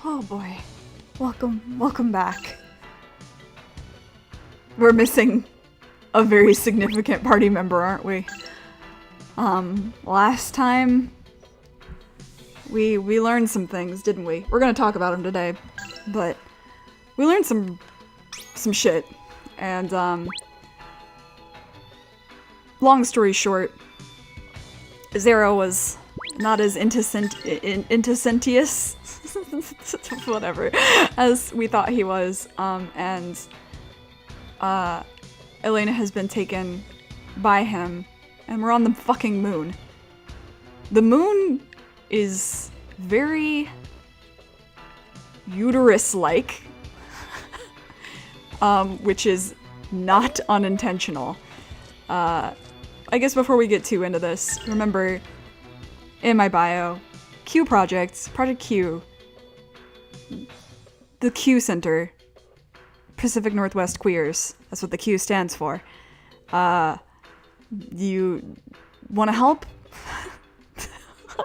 Oh boy. Welcome back. We're missing a very significant party member, aren't we? Last time we learned some things, didn't we? We're gonna talk about them today, but we learned some shit, and long story short, Zero was not as incessantous whatever as we thought he was, and Elena has been taken by him, and we're on the fucking moon. The moon is very uterus-like, which is not unintentional. I guess before we get too into this, remember, in my bio, Q Project Q, the Q Center, Pacific Northwest Queers, that's what the Q stands for. You wanna help?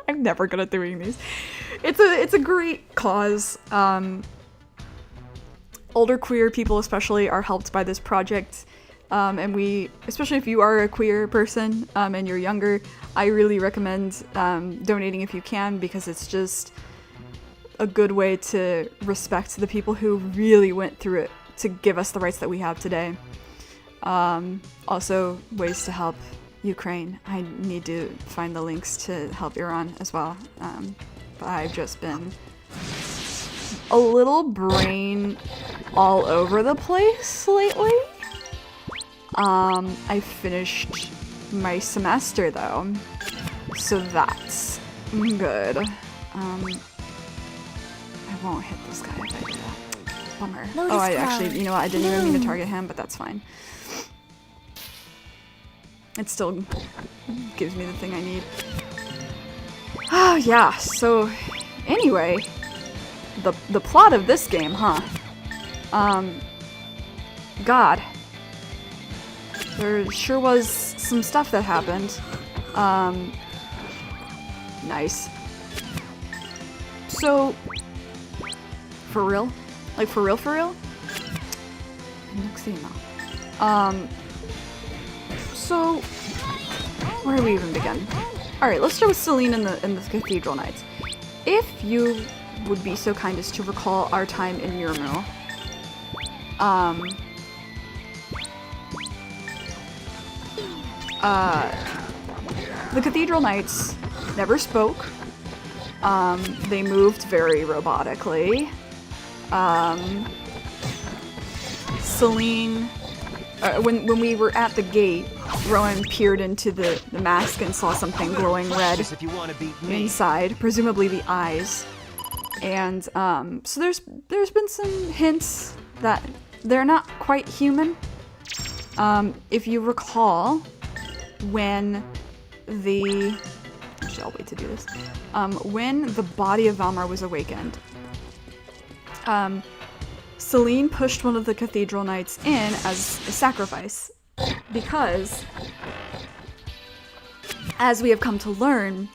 I'm never good at doing these. It's a great cause. Older queer people especially are helped by this project. And we, especially if you are a queer person and you're younger, I really recommend donating if you can, because it's just a good way to respect the people who really went through it to give us the rights that we have today. Also, ways to help Ukraine. I need to find the links to help Iran as well. But I've just been a little brain all over the place lately. I finished my semester though, so that's good. I won't hit this guy if I do that. Bummer. Oh, I actually, you know what, I didn't even mean to target him, but that's fine. It still gives me the thing I need. Oh yeah, so anyway, the plot of this game, huh? God. There sure was some stuff that happened. Nice. So, for real? Like, for real? So, where do we even begin? Alright, let's start with Celine and the Cathedral Knights. If you would be so kind as to recall our time in Murmur, the Cathedral Knights never spoke. They moved very robotically. Celine, when we were at the gate, Rowan peered into the mask and saw something glowing red inside, presumably the eyes. And so there's been some hints that they're not quite human. If you recall, when the... Actually, I'll wait to do this. When the body of Valmar was awakened, Celine pushed one of the Cathedral Knights in as a sacrifice, because, as we have come to learn,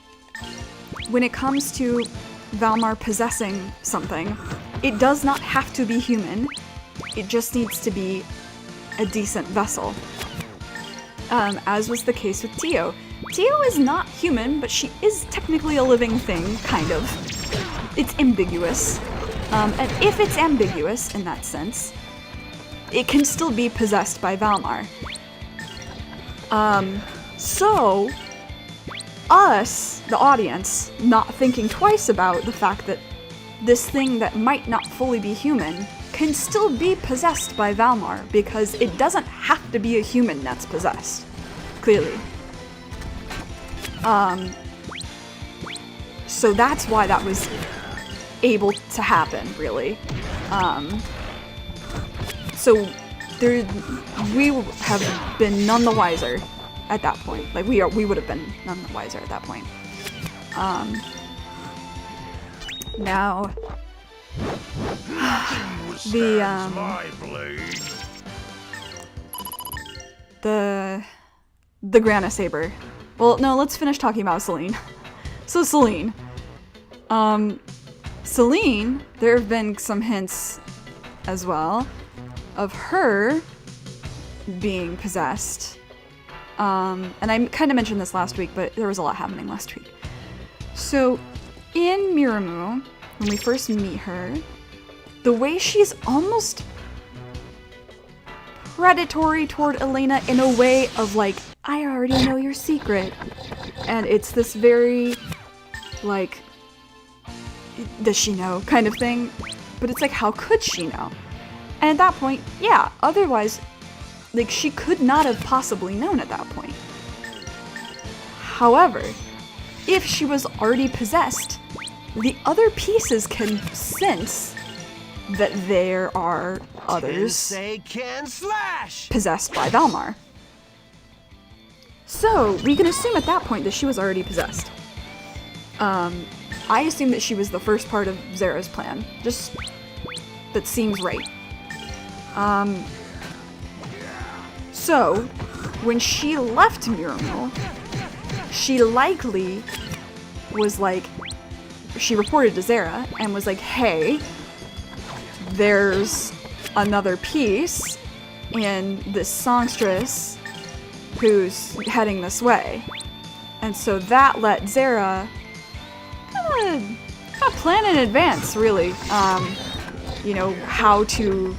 when it comes to Valmar possessing something, it does not have to be human. It just needs to be a decent vessel. As was the case with Tio. Tio is not human, but she is technically a living thing, kind of. It's ambiguous. And if it's ambiguous in that sense, it can still be possessed by Valmar. So, us, the audience, not thinking twice about the fact that this thing that might not fully be human can still be possessed by Valmar, because it doesn't have to be a human that's possessed, clearly. So that's why that was able to happen, really. So we have been none the wiser at that point. Like, we would have been none the wiser at that point. Now, the Grandia Saber. Well, no, let's finish talking about Celine. So Celine Celine, there have been some hints as well of her being possessed. And I kind of mentioned this last week, but there was a lot happening last week. So in Miramu, when we first meet her, the way she's almost predatory toward Elena in a way of like, I already know your secret. And it's this very, like, does she know kind of thing? But it's like, how could she know? And at that point, yeah, otherwise, like, she could not have possibly known at that point. However, if she was already possessed, the other pieces can sense that there are others possessed by Valmar. So, we can assume at that point that she was already possessed. I assume that she was the first part of Zera's plan. Just, that seems right. So, when she left Miramu, she likely was like, she reported to Zera and was like, hey, there's another piece in this songstress who's heading this way. And so that let Zera kind of plan in advance, really, you know, how to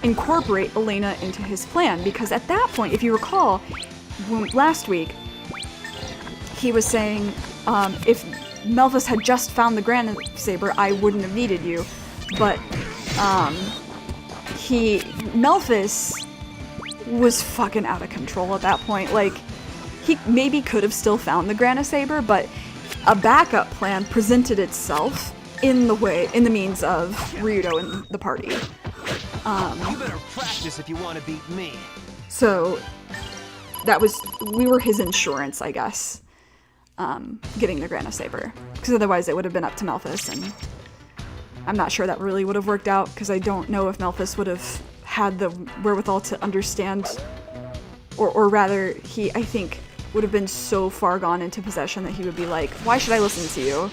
incorporate Elena into his plan. Because at that point, if you recall, last week, he was saying, if Melphus had just found the Grand Saber, I wouldn't have needed you. But, Melphus was fucking out of control at that point. Like, he maybe could have still found the Grand Saber, but a backup plan presented itself in the means of Ryudo and the party. You better practice if you want to beat me. So, we were his insurance, I guess, getting the Grand Saber. Because otherwise it would have been up to Melphus, and I'm not sure that really would have worked out, because I don't know if Melphus would have had the wherewithal to understand, or rather, he, I think, would have been so far gone into possession that he would be like, why should I listen to you?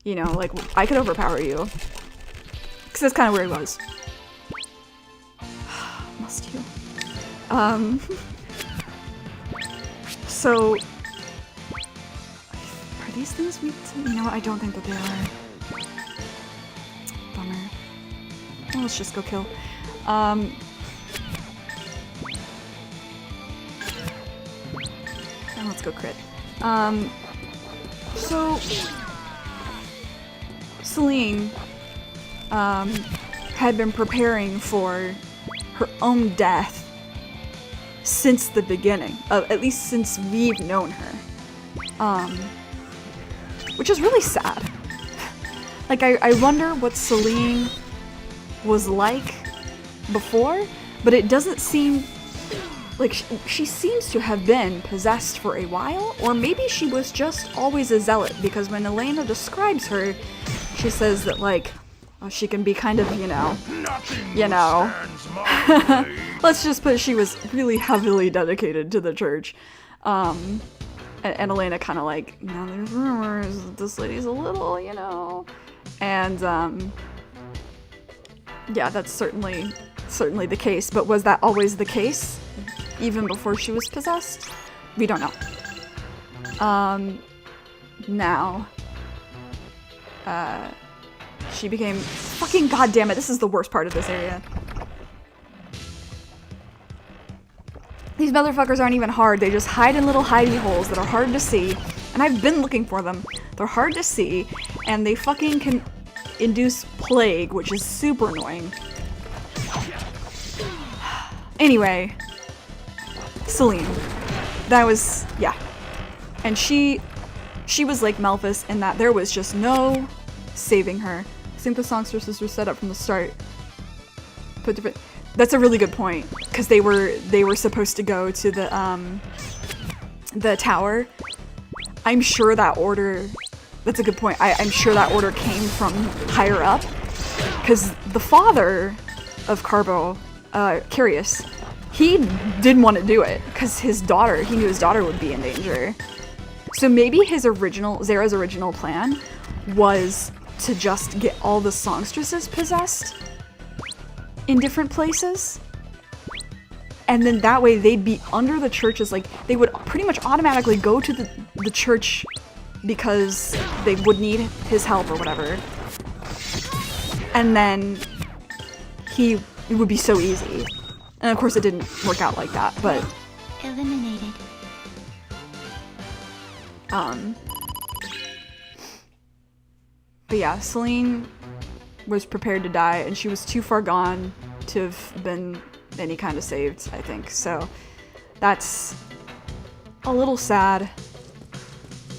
You know, like, I could overpower you. Because that's kind of where he was. Must you? So, are these things weak to? You know what, I don't think that they are. Bummer. Well, let's just go kill. And let's go crit. So, Celine, had been preparing for her own death since the beginning, at least since we've known her. Which is really sad. Like, I wonder what Celine was like before, but it doesn't seem like she seems to have been possessed for a while, or maybe she was just always a zealot, because when Elena describes her, she says that, like, she can be kind of, you know, let's just put she was really heavily dedicated to the church. And Elena kind of like, you know, there's rumors that this lady's a little, you know, and, yeah, that's certainly the case, but was that always the case? Even before she was possessed? We don't know. Now, she became, fucking goddammit, this is the worst part of this area. These motherfuckers aren't even hard, they just hide in little hidey holes that are hard to see, and I've been looking for them. They're hard to see, and they fucking can induce plague, which is super annoying. Anyway, Celine. That was, yeah. And she was like Melphus in that there was just no saving her. I think the songstresses were set up from the start. That's a really good point, because they were supposed to go to the tower. I'm sure that order, that's a good point. I'm sure that order came from higher up, because the father of Carbo, Curious, he didn't want to do it because he knew his daughter would be in danger. So maybe Zera's original plan was to just get all the songstresses possessed in different places. And then that way they'd be under the churches, like they would pretty much automatically go to the church because they would need his help or whatever. And then it would be so easy. And of course it didn't work out like that, but... Eliminated. But yeah, Celine was prepared to die, and she was too far gone to have been any kind of saved, I think. So that's a little sad.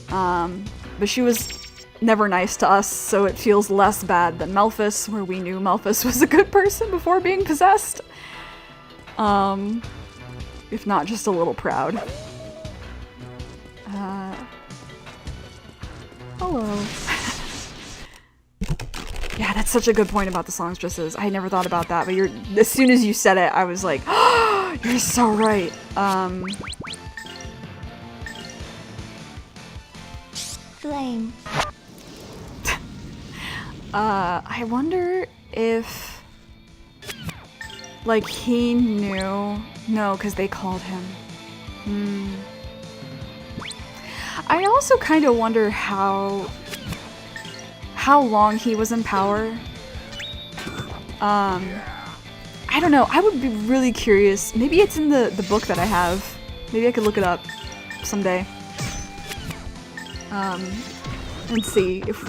But she was never nice to us, so it feels less bad than Melphis, where we knew Melphis was a good person before being possessed. If not just a little proud. Hello. Yeah, that's such a good point about the songstresses. I never thought about that, but as soon as you said it, I was like, oh, you're so right. Flame. I wonder if, like, he knew. No, because they called him. I also kind of wonder how long he was in power. I don't know. I would be really curious. Maybe it's in the book that I have. Maybe I could look it up someday. And see if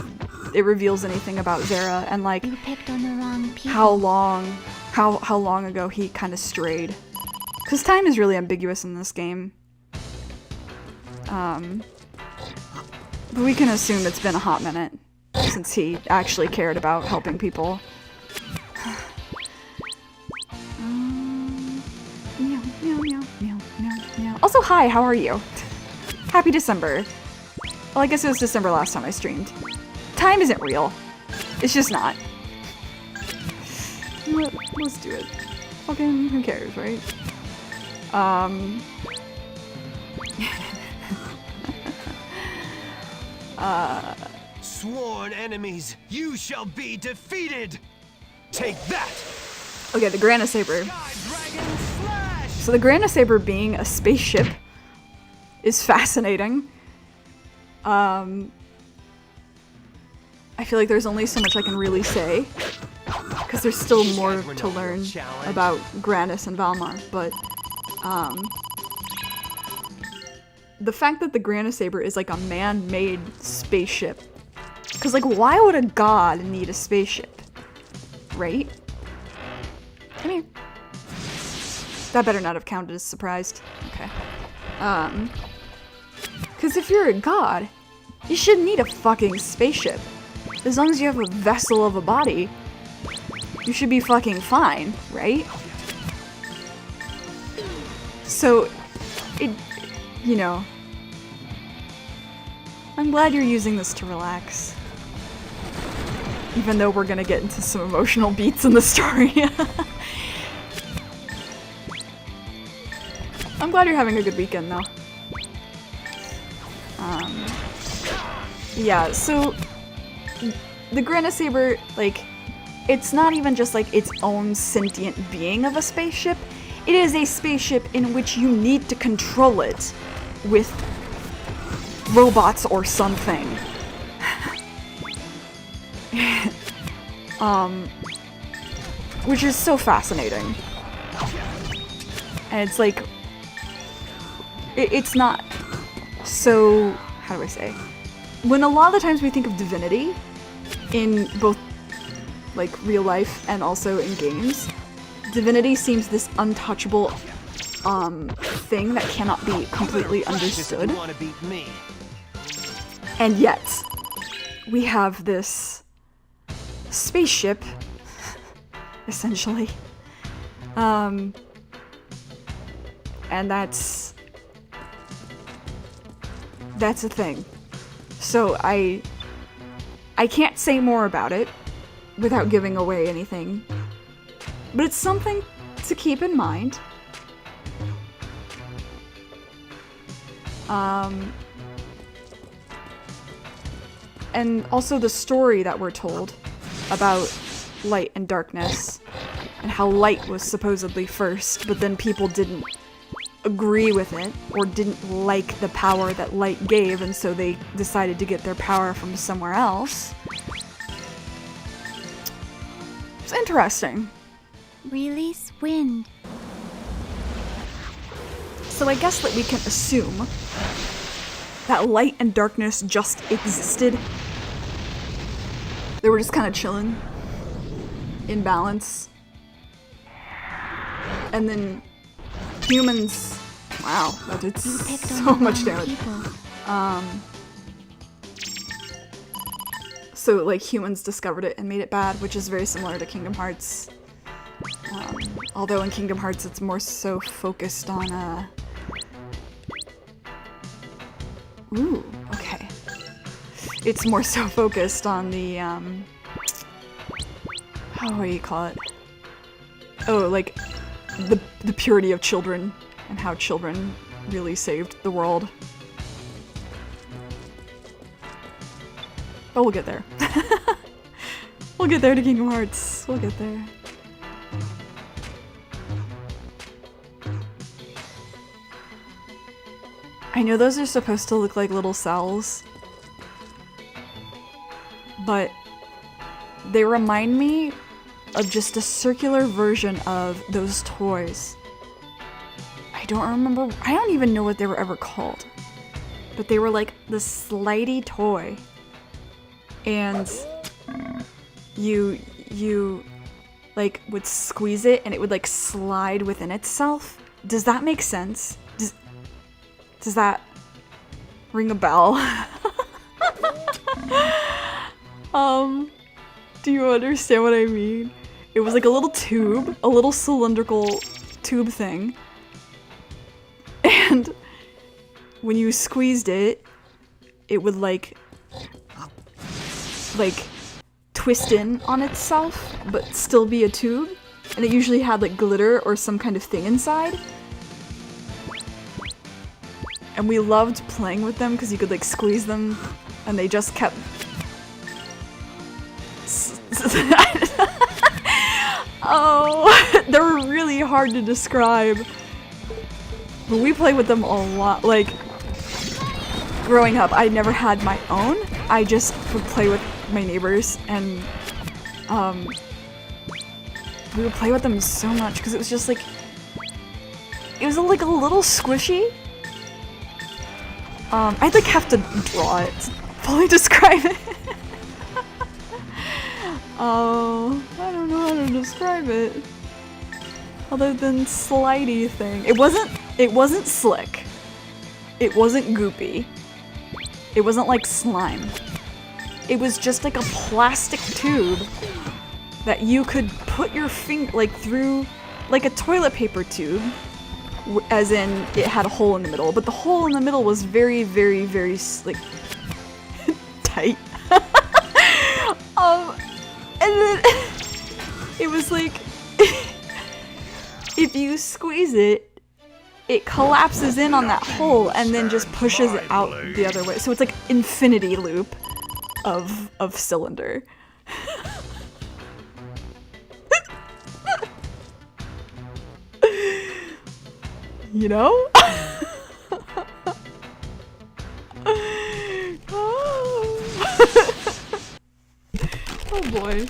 it reveals anything about Zera and like You picked on the wrong people. how long ago he kind of strayed. Because time is really ambiguous in this game. But we can assume it's been a hot minute since he actually cared about helping people. Meow, meow, meow, meow, meow, meow. Also, hi, how are you? Happy December. Well, I guess it was December last time I streamed. Time isn't real. It's just not. Let's do it. Fucking, who cares, right? Sworn enemies, you shall be defeated. Take that. Okay, the Grandia Saber. Sky Dragon Slash. So the Grandia Saber being a spaceship is fascinating. I feel like there's only so much I can really say, because there's still more to learn about Grandis and Valmar, but the fact that the Grandia Saber is like a man-made spaceship, because like why would a god need a spaceship, right? Come here. That better not have counted as surprised. Okay. Because if you're a god, you shouldn't need a fucking spaceship. As long as you have a vessel of a body, you should be fucking fine, right? So, you know, I'm glad you're using this to relax. Even though we're gonna get into some emotional beats in the story. I'm glad you're having a good weekend, though. Yeah, so the Grandia Saber, like, it's not even just like its own sentient being of a spaceship. It is a spaceship in which you need to control it with robots or something. Which is so fascinating. And it's like, it's not so, how do I say? When a lot of the times we think of divinity in both like real life and also in games, divinity seems this untouchable thing that cannot be completely understood. You want to beat me. And yet, we have this spaceship, essentially. And that's a thing. So I can't say more about it without giving away anything. But it's something to keep in mind. and also the story that we're told about light and darkness, and how light was supposedly first, but then people didn't agree with it, or didn't like the power that light gave, and so they decided to get their power from somewhere else. It's interesting. Release wind. So I guess that we can assume that light and darkness just existed. They were just kind of chilling in balance. And then humans, wow, that did so much damage. So like humans discovered it and made it bad, which is very similar to Kingdom Hearts. Although in Kingdom Hearts it's more so focused on ooh, okay. It's more so focused on the what do you call it? Oh, like the purity of children and how children really saved the world. But we'll get there. We'll get there to Kingdom Hearts. We'll get there. I know those are supposed to look like little cells, but they remind me of just a circular version of those toys. I don't even know what they were ever called, but they were like the slidey toy, and you like would squeeze it and it would like slide within itself. Does that make sense? Does that ring a bell? Do you understand what I mean? It was like a little tube, a little cylindrical tube thing. And when you squeezed it, it would like twist in on itself, but still be a tube. And it usually had like glitter or some kind of thing inside. And we loved playing with them because you could like squeeze them and they just kept... Oh, they were really hard to describe. But we played with them a lot. Like, growing up, I never had my own. I just would play with my neighbors, and we would play with them so much because it was just like... It was like a little squishy. I'd like have to draw it to fully describe it. Oh, I don't know how to describe it. Other than slidey thing. It wasn't slick. It wasn't goopy. It wasn't like slime. It was just like a plastic tube that you could put your finger like through, like a toilet paper tube. As in, it had a hole in the middle, but the hole in the middle was very, very, very, like, tight. And then, it was like, if you squeeze it, it collapses in on that hole and then just pushes it out the other way. So it's like infinity loop of cylinder. You know? Oh boy.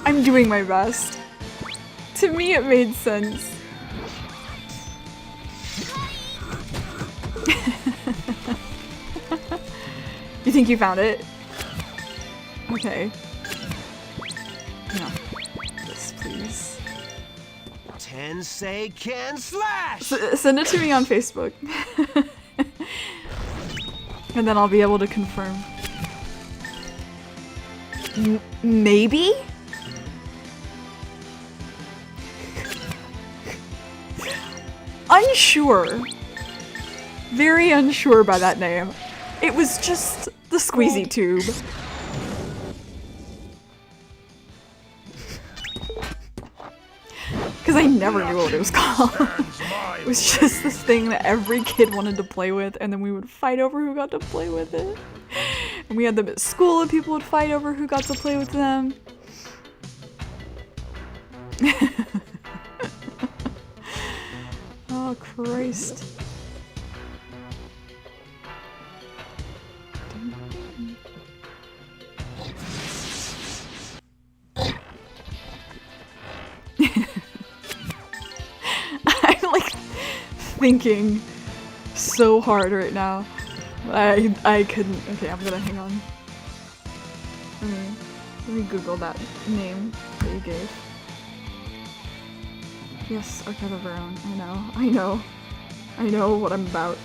I'm doing my best. To me, it made sense. You think you found it? Okay. No. This, please. Tensei can slash! Send it to me on Facebook. And then I'll be able to confirm. Maybe? Unsure. Very unsure by that name. It was just the squeezy tube. Because I never knew what it was called. It was just this thing that every kid wanted to play with, and then we would fight over who got to play with it. And we had them at school, and people would fight over who got to play with them. Oh, Christ. I'm like thinking so hard right now. I couldn't. Okay, I'm gonna hang on. Let me Google that name that you gave. Yes, Archive of Our Own. I know what I'm about.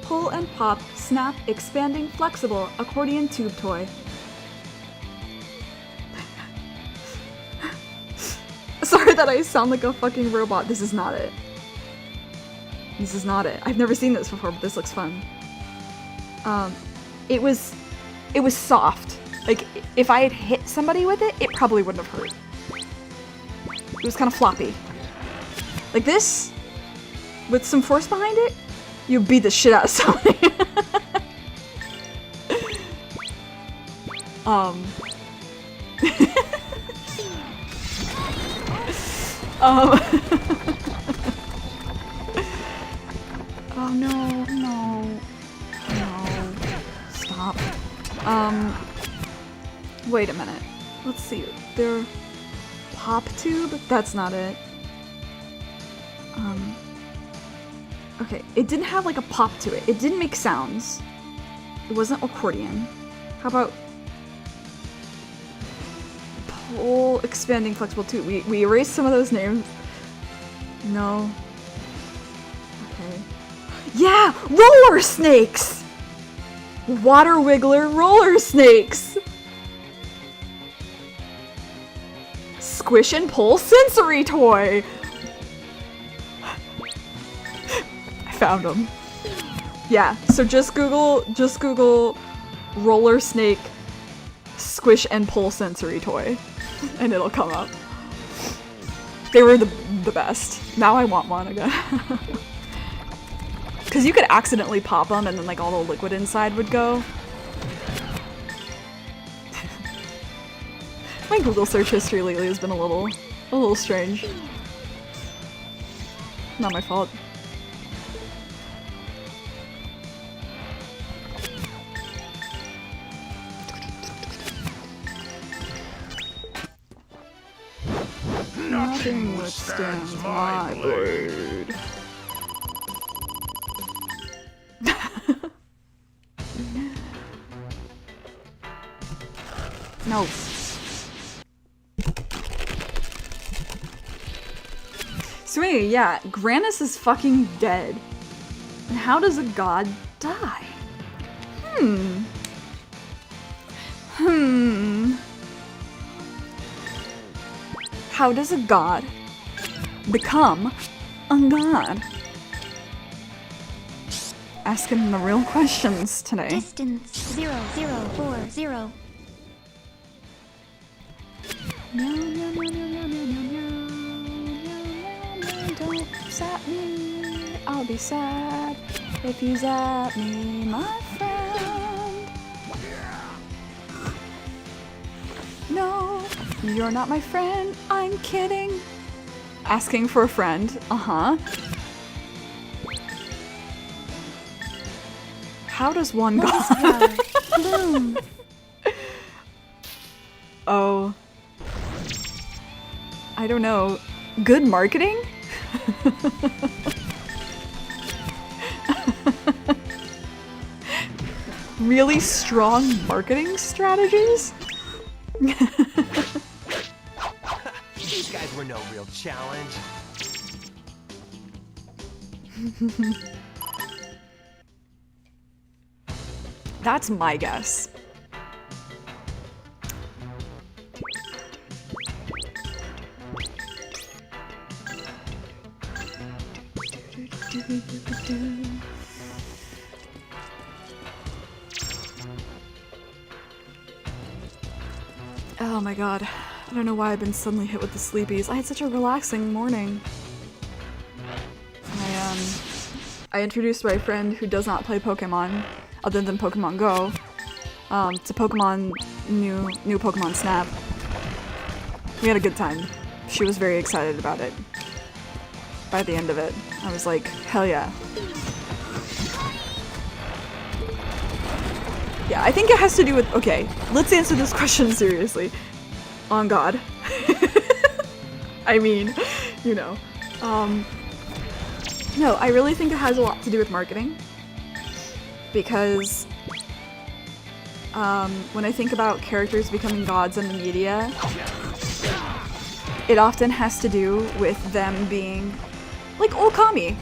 Pull and pop, snap, expanding, flexible, accordion tube toy. Sorry that I sound like a fucking robot. This is not it. This is not it. I've never seen this before, but this looks fun. It was soft. Like, if I had hit somebody with it, it probably wouldn't have hurt. It was kind of floppy. Like this, with some force behind it, you beat the shit out of somebody. Oh no, no, no, stop. Wait a minute. Let's see. They're pop tube? That's not it. Okay, it didn't have like a pop to it. It didn't make sounds. It wasn't accordion. How about pull, expanding, flexible tube? We erased some of those names. No. Okay. Yeah! Roller snakes! Water wiggler roller snakes! Squish and pull sensory toy! I found them. Yeah, so just Google roller snake squish and pull sensory toy and it'll come up. They were the best. Now I want one again. Because you could accidentally pop them and then like all the liquid inside would go. My Google search history lately has been a little strange. Not my fault. Nothing withstands my blade. No. So anyway, yeah, Granus is fucking dead. And how does a god die? How does a god become a god? Asking the real questions today. Distance 0040. Don't zap me. I'll be sad if you zap me, my friend. No, you're not my friend. I'm kidding. Asking for a friend. Uh-huh. How does one god Bloom. Oh. I don't know. Good marketing? Really strong marketing strategies? These guys were no real challenge. That's my guess. Oh my god. I don't know why I've been suddenly hit with the sleepies. I had such a relaxing morning. I introduced my friend who does not play Pokemon, other than Pokemon Go, to Pokemon new Pokemon Snap. We had a good time. She was very excited about it. By the end of it, I was like, hell yeah. Yeah, I think it has to do with, okay, let's answer this question seriously. On God. I mean, you know. No, I really think it has a lot to do with marketing. Because when I think about characters becoming gods in the media, it often has to do with them being like Okami.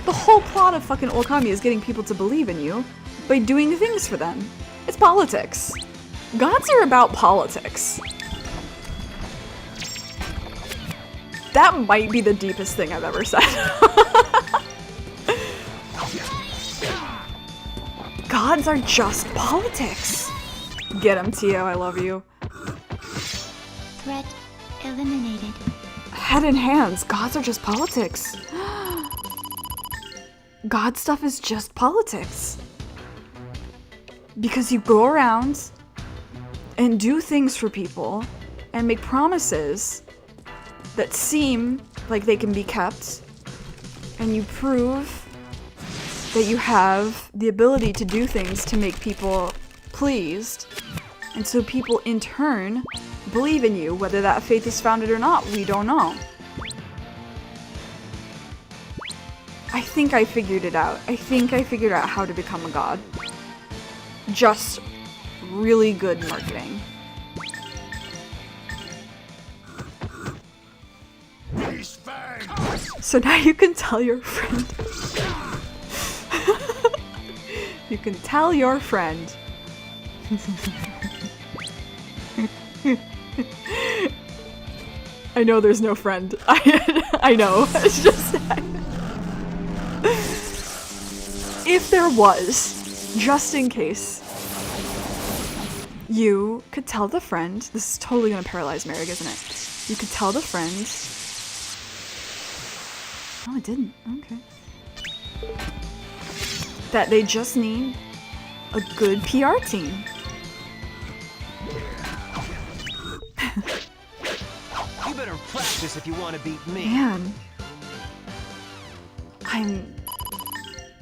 The whole plot of fucking Okami is getting people to believe in you by doing things for them. It's politics. Gods are about politics. That might be the deepest thing I've ever said. Gods are just politics. Get him, Tio, I love you. Threat eliminated. Head and hands, gods are just politics. God stuff is just politics. Because you go around and do things for people and make promises that seem like they can be kept, and you prove that you have the ability to do things to make people pleased, and so people in turn believe in you. Whether that faith is founded or not, we don't know. I think I figured it out. I think I figured out how to become a god. Just really good marketing. So now you can tell your friend. You can tell your friend. I know there's no friend. I know. It's just if there was, just in case, you could tell the friend. This is totally gonna paralyze Merrick, isn't it? You could tell the friend. Oh, it didn't. Okay. That they just need a good PR team. You better practice if you want to beat me. Man.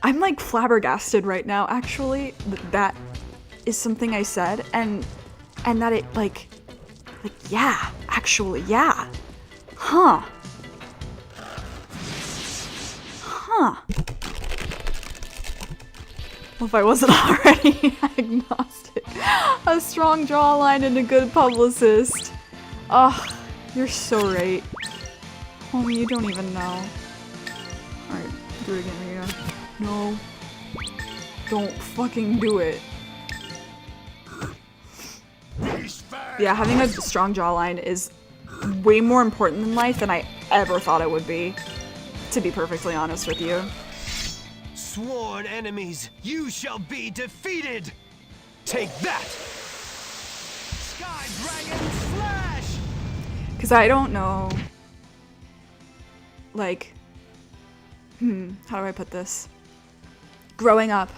I'm like flabbergasted right now, actually, that is something I said, and that it like, yeah, actually, yeah. Huh. Well, if I wasn't already agnostic. A strong jawline and a good publicist. Ugh, you're so right. Homie, you don't even know. Alright, do it again, Rita. No. Don't fucking do it. Yeah, having a strong jawline is way more important in life than I ever thought it would be. To be perfectly honest with you. Sworn enemies, you shall be defeated! Take that! Sky Dragon Slash! Because I don't know, like, how do I put this? Growing up,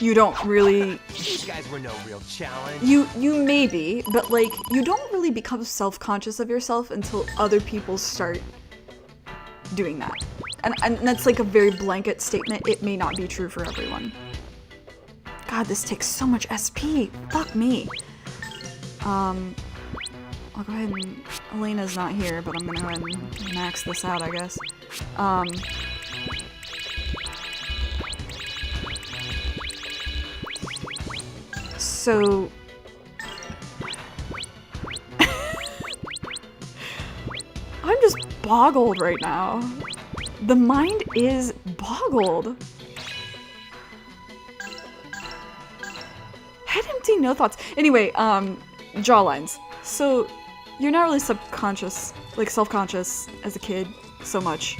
you don't really... These guys were no real challenge. You maybe, but like, you don't really become self-conscious of yourself until other people start doing that. And that's like a very blanket statement. It may not be true for everyone. God, this takes so much SP. Fuck me. I'll go ahead and... Elena's not here, but I'm gonna go ahead and max this out, I guess. So... I'm just boggled right now. The mind is boggled. Head empty, no thoughts. Anyway, jawlines. So, you're not really subconscious, like self-conscious as a kid so much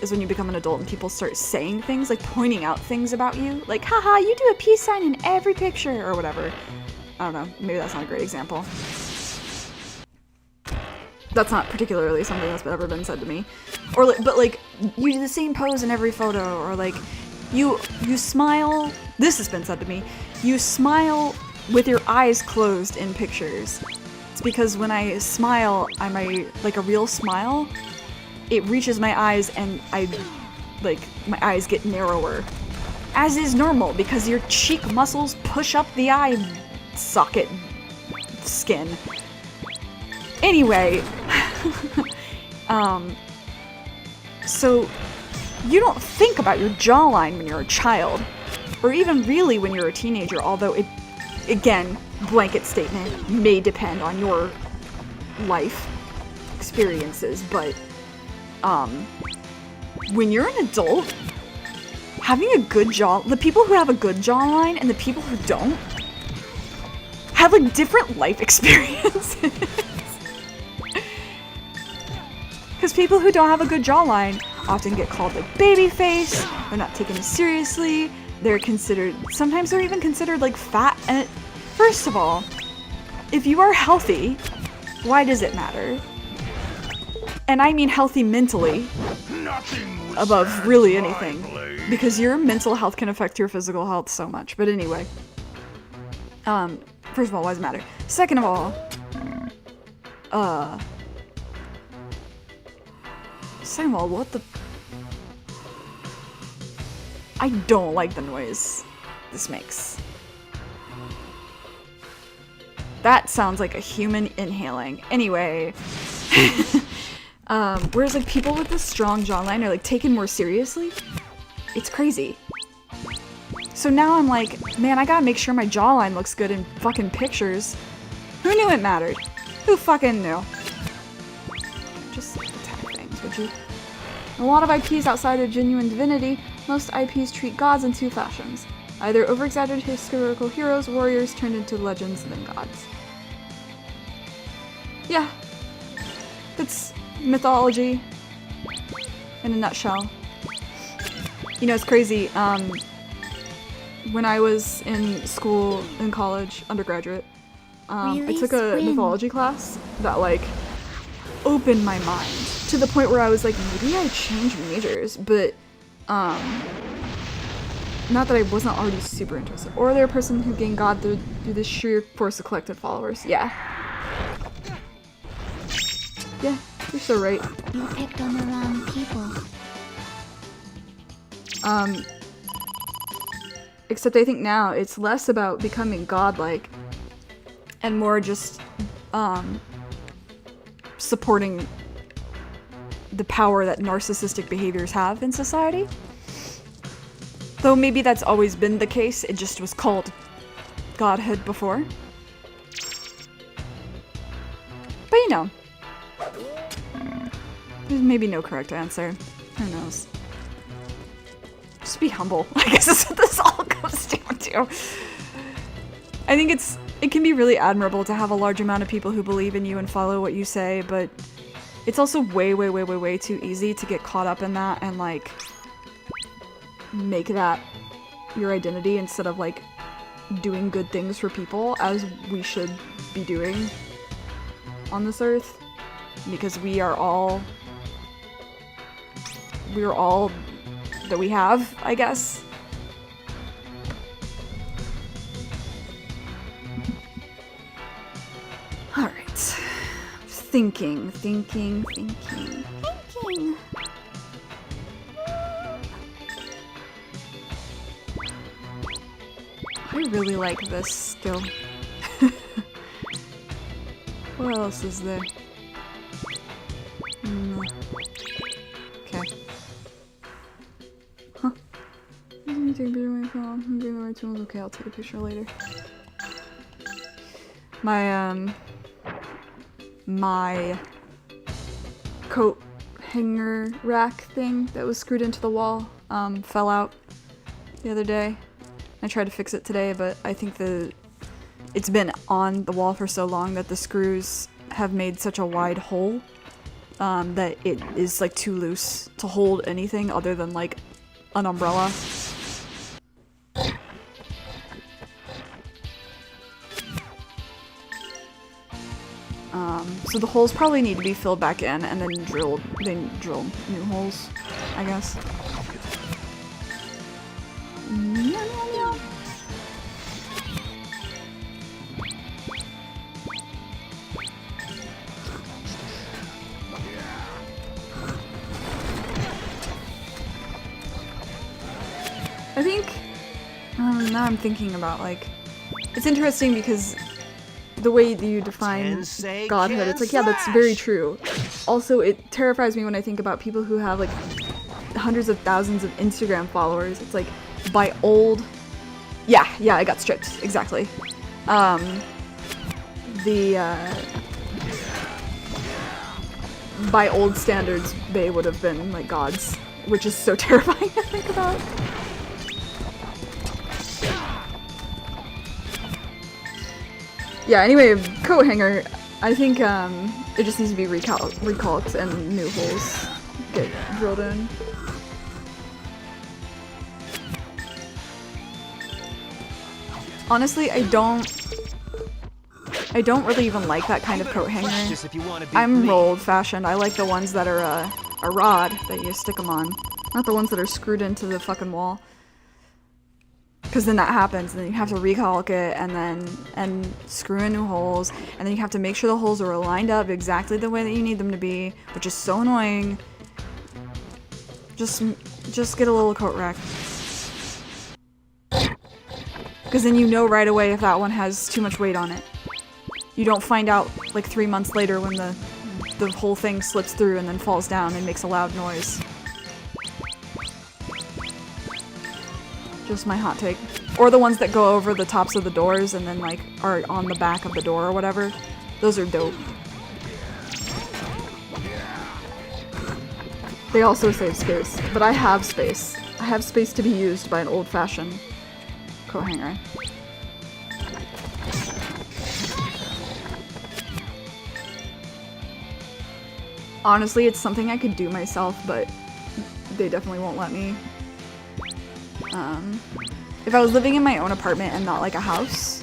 as when you become an adult and people start saying things, like pointing out things about you. Like, haha, you do a peace sign in every picture, or whatever. I don't know, maybe that's not a great example. That's not particularly something that's ever been said to me. Or like, but like, you do the same pose in every photo, or like, you smile. This has been said to me. You smile with your eyes closed in pictures. It's because when I smile, like a real smile, it reaches my eyes and my eyes get narrower. As is normal, because your cheek muscles push up the eye socket skin. Anyway, so you don't think about your jawline when you're a child, or even really when you're a teenager, although it, again, blanket statement, may depend on your life experiences, but, when you're an adult, having a good the people who have a good jawline and the people who don't have like different life experiences. Because people who don't have a good jawline often get called like baby face, they're not taken seriously, they're considered, sometimes they're even considered like fat. And first of all, if you are healthy, why does it matter? And I mean healthy mentally, above really anything. Because your mental health can affect your physical health so much. But anyway. First of all, why does it matter? Second of all, what the... I don't like the noise this makes. That sounds like a human inhaling. Anyway. Whereas like people with a strong jawline are like taken more seriously. It's crazy. So now I'm like, man, I gotta make sure my jawline looks good in fucking pictures. Who knew it mattered? Who fucking knew? Just attack things, would you? In a lot of IPs outside of genuine divinity, most IPs treat gods in two fashions. Either over-exaggerated historical heroes, warriors turned into legends, and then gods. Yeah. That's mythology in a nutshell. You know, it's crazy, when I was in school, in college, undergraduate, I took a mythology class that, like, opened my mind to the point where I was like, maybe I change majors, but, not that I wasn't already super interested. Or they're a person who gained God through the sheer force of collective followers. Yeah. Yeah, you're so right. You picked on the wrong people. Except I think now it's less about becoming godlike and more just, supporting the power that narcissistic behaviors have in society. Though maybe that's always been the case, it just was called godhood before. But you know, there's maybe no correct answer. Who knows? Just be humble. I guess that's what this all comes down to. I think it can be really admirable to have a large amount of people who believe in you and follow what you say, but it's also way too easy to get caught up in that and like make that your identity instead of like doing good things for people as we should be doing on this earth, because we are all that we have, I guess. Alright. Thinking. I really like this skill. What else is there? Okay. Huh. Take a picture of my phone. I'm doing the right tools. Okay, I'll take a picture later. My coat hanger rack thing that was screwed into the wall, fell out the other day. I tried to fix it today, but I think it's been on the wall for so long that the screws have made such a wide hole, that it is like too loose to hold anything other than like an umbrella. So the holes probably need to be filled back in and then drill new holes, I guess. I think, now I'm thinking about, like, it's interesting because the way that you define godhood, it's like, yeah, that's very true. Also, it terrifies me when I think about people who have, like, hundreds of thousands of Instagram followers. It's like, by old... Yeah, I got stripped, exactly. By old standards, they would have been, like, gods, which is so terrifying to think about. Yeah, anyway, coat hanger, I think it just needs to be recalked and new holes get drilled in. Honestly, I don't really even like that kind of coat hanger. I'm more old-fashioned. I like the ones that are a rod that you stick them on, not the ones that are screwed into the fucking wall. Because then that happens, and then you have to recalk it, and screw in new holes, and then you have to make sure the holes are lined up exactly the way that you need them to be, which is so annoying. Just get a little coat rack. Because then you know right away if that one has too much weight on it. You don't find out like 3 months later when the whole thing slips through and then falls down and makes a loud noise. Just my hot take. Or the ones that go over the tops of the doors and then like are on the back of the door or whatever. Those are dope. They also save space, but I have space. I have space to be used by an old-fashioned coat hanger. Honestly, it's something I could do myself, but they definitely won't let me. If I was living in my own apartment and not like a house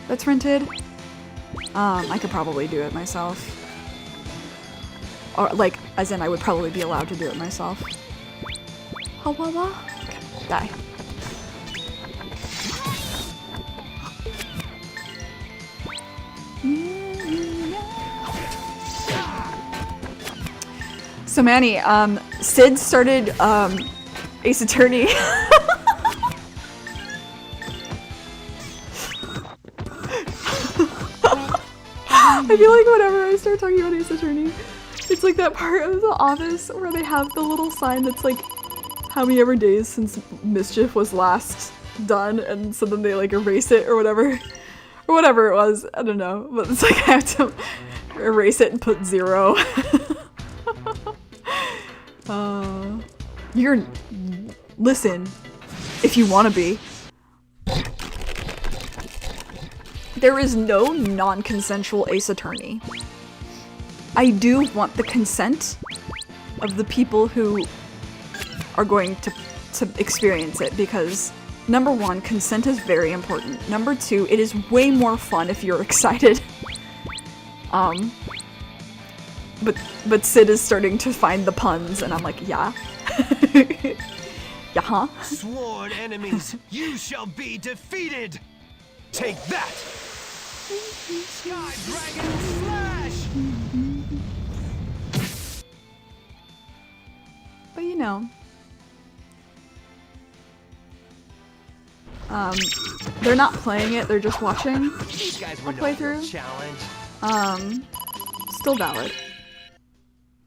that's rented, I could probably do it myself. Or like, as in I would probably be allowed to do it myself. Okay, die. So Manny, Sid started Ace Attorney. I feel like whenever I start talking about Ace Attorney, it's like that part of The Office where they have the little sign that's like, how many ever days since mischief was last done, and so then they like erase it or whatever. Or whatever it was, I don't know. But it's like I have to erase it and put 0. Listen, if you want to be. There is no non-consensual Ace Attorney. I do want the consent of the people who are going to experience it, because number 1, consent is very important. Number 2, it is way more fun if you're excited. But Sid is starting to find the puns, and I'm like, yeah. Yeah, huh? Sworn enemies, you shall be defeated! Take that! Sky Dragon Slash! But you know. They're not playing it, they're just watching a playthrough. Still valid.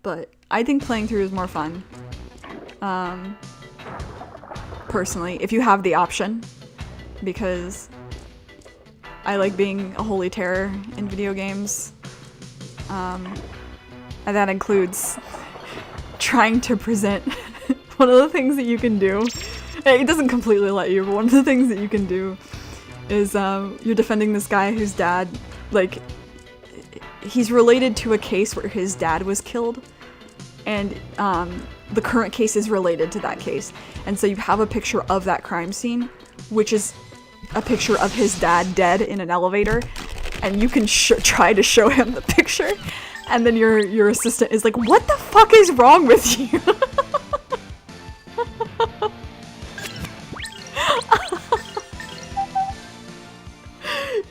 But I think playing through is more fun. Personally, if you have the option. Because I like being a holy terror in video games. And that includes trying to present one of the things that you can do. It doesn't completely let you, but one of the things that you can do is you're defending this guy whose dad, like, he's related to a case where his dad was killed, and the current case is related to that case. And so you have a picture of that crime scene, which is a picture of his dad dead in an elevator, and you can try to show him the picture, And then your assistant is like, what the fuck is wrong with you?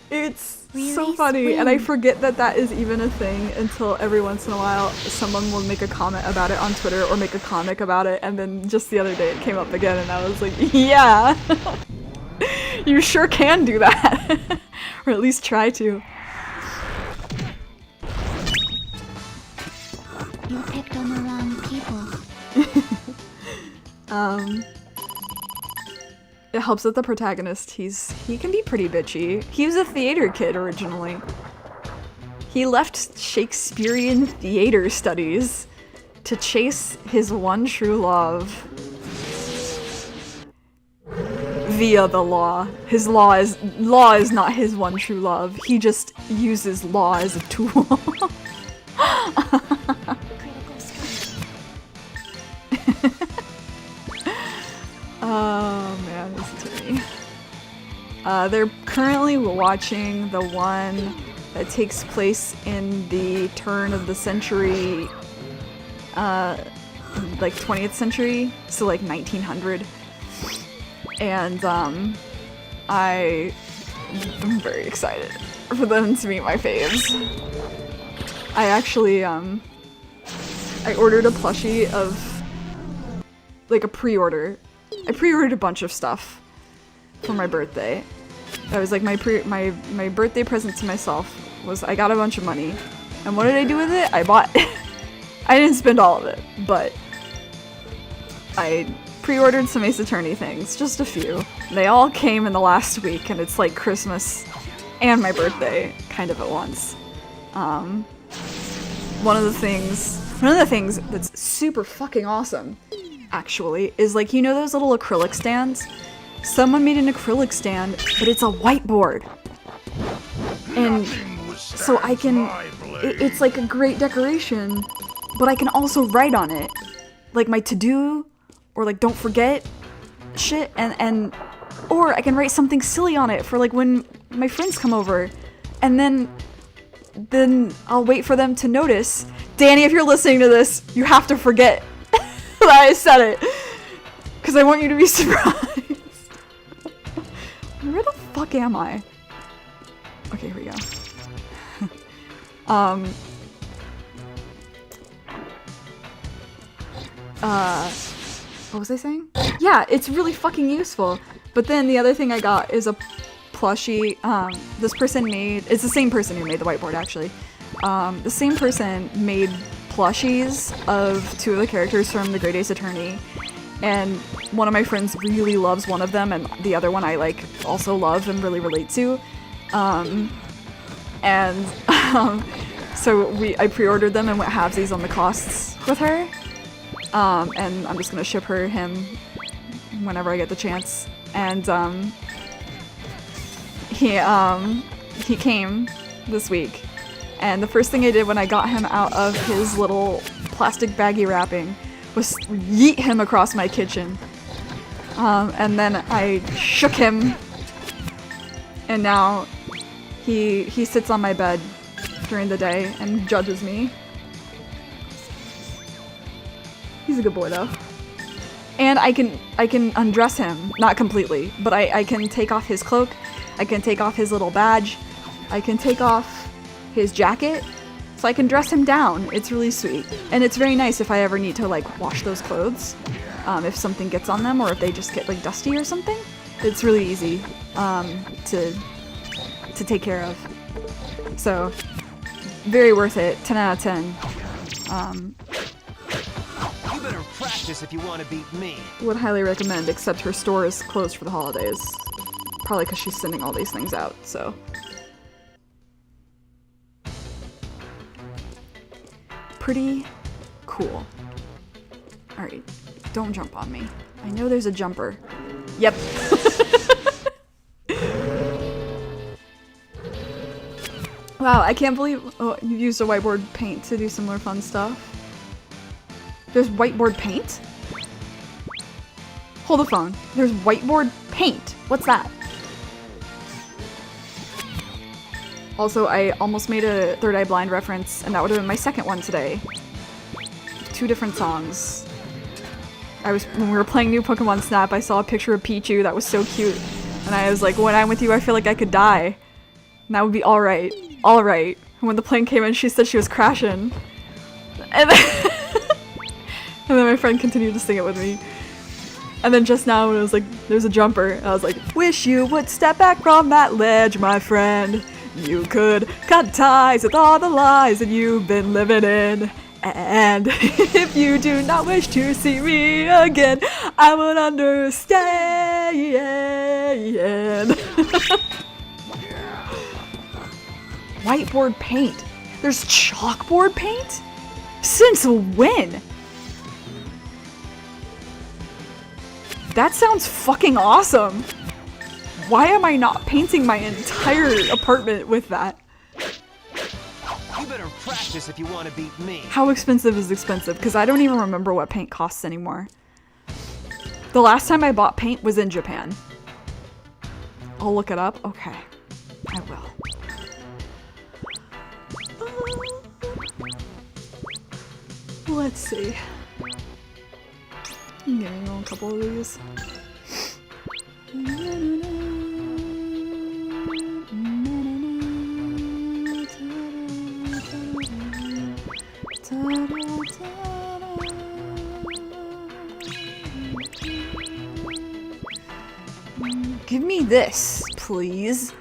It's so funny, and I forget that that is even a thing until every once in a while someone will make a comment about it on Twitter or make a comic about it, and then just the other day it came up again and I was like, yeah, you sure can do that. Or at least try to. You picked on the wrong people. It helps that the protagonist, he can be pretty bitchy. He was a theater kid originally. He left Shakespearean theater studies to chase his one true love via the law. His law is not his one true love. He just uses law as a tool. Oh man, listen to me. They're currently watching the one that takes place in the turn of the century, like 20th century, so like 1900. And I am very excited for them to meet my faves. I actually I ordered a plushie of like a pre-order. I pre-ordered a bunch of stuff for my birthday. That was like my birthday present to myself was I got a bunch of money. And what did I do with it? I bought I didn't spend all of it, but I pre-ordered some Ace Attorney things, just a few. They all came in the last week, and it's like Christmas and my birthday kind of at once. One of the things that's super fucking awesome actually is like, you know those little acrylic stands? Someone made an acrylic stand, but it's a whiteboard. And so I can, it's like a great decoration, but I can also write on it. Like my to-do, or like don't forget shit, and or I can write something silly on it for like when my friends come over. And then I'll wait for them to notice. Danny, if you're listening to this, you have to forget that I said it, because I want you to be surprised. Where the fuck am I? Okay, here we go. What was I saying? Yeah, it's really fucking useful. But then the other thing I got is a plushie. This person made, it's the same person who made the whiteboard actually. The same person made plushies of two of the characters from The Great Ace Attorney, and one of my friends really loves one of them, and the other one I like also love and really relate to. So I pre-ordered them and went halvesies on the costs with her. And I'm just gonna ship him whenever I get the chance. And he came this week. And the first thing I did when I got him out of his little plastic baggy wrapping was yeet him across my kitchen. And then I shook him, and now he sits on my bed during the day and judges me. He's a good boy though. And I can undress him, not completely, but I can take off his cloak, I can take off his little badge, I can take off his jacket, so I can dress him down. It's really sweet. And it's very nice if I ever need to like wash those clothes, if something gets on them or if they just get like dusty or something. It's really easy to take care of. So very worth it. 10 out of 10. You better practice if you want to beat me. Would highly recommend, except her store is closed for the holidays. Probably because she's sending all these things out, so. Pretty cool. Alright, don't jump on me. I know there's a jumper. Yep. Wow, I can't believe you used a whiteboard paint to do similar fun stuff. There's whiteboard paint? Hold the phone. There's whiteboard paint. What's that? Also, I almost made a Third Eye Blind reference, and that would have been my second one today. 2 different songs. When we were playing New Pokemon Snap, I saw a picture of Pichu that was so cute. And I was like, when I'm with you, I feel like I could die. And that would be alright. Alright. And when the plane came in, she said she was crashing. And then, and then my friend continued to sing it with me. And then just now, when it was like, there's a jumper, and I was like, wish you would step back from that ledge, my friend. You could cut ties with all the lies that you've been living in. And if you do not wish to see me again, I would understand. Whiteboard paint. There's chalkboard paint? Since when? That sounds fucking awesome. Why am I not painting my entire apartment with that? You better practice if you want to beat me. How expensive is expensive? Because I don't even remember what paint costs anymore. The last time I bought paint was in Japan. I'll look it up. Okay. I will. Let's see. I'm getting a couple of these. Give me this, please.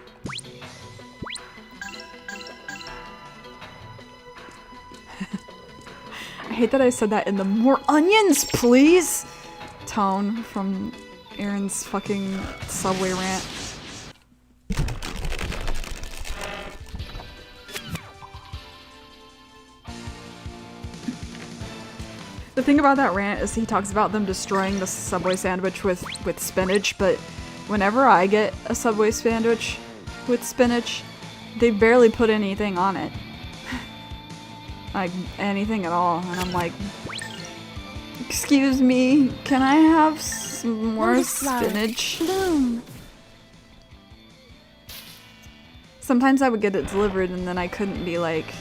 I hate that I said that in the more onions, please tone from Aaron's fucking Subway rant. The thing about that rant is he talks about them destroying the Subway sandwich with spinach, but whenever I get a Subway sandwich with spinach, they barely put anything on it. Like, anything at all. And I'm like, excuse me, can I have some more spinach? Bloom. Sometimes I would get it delivered and then I couldn't be like,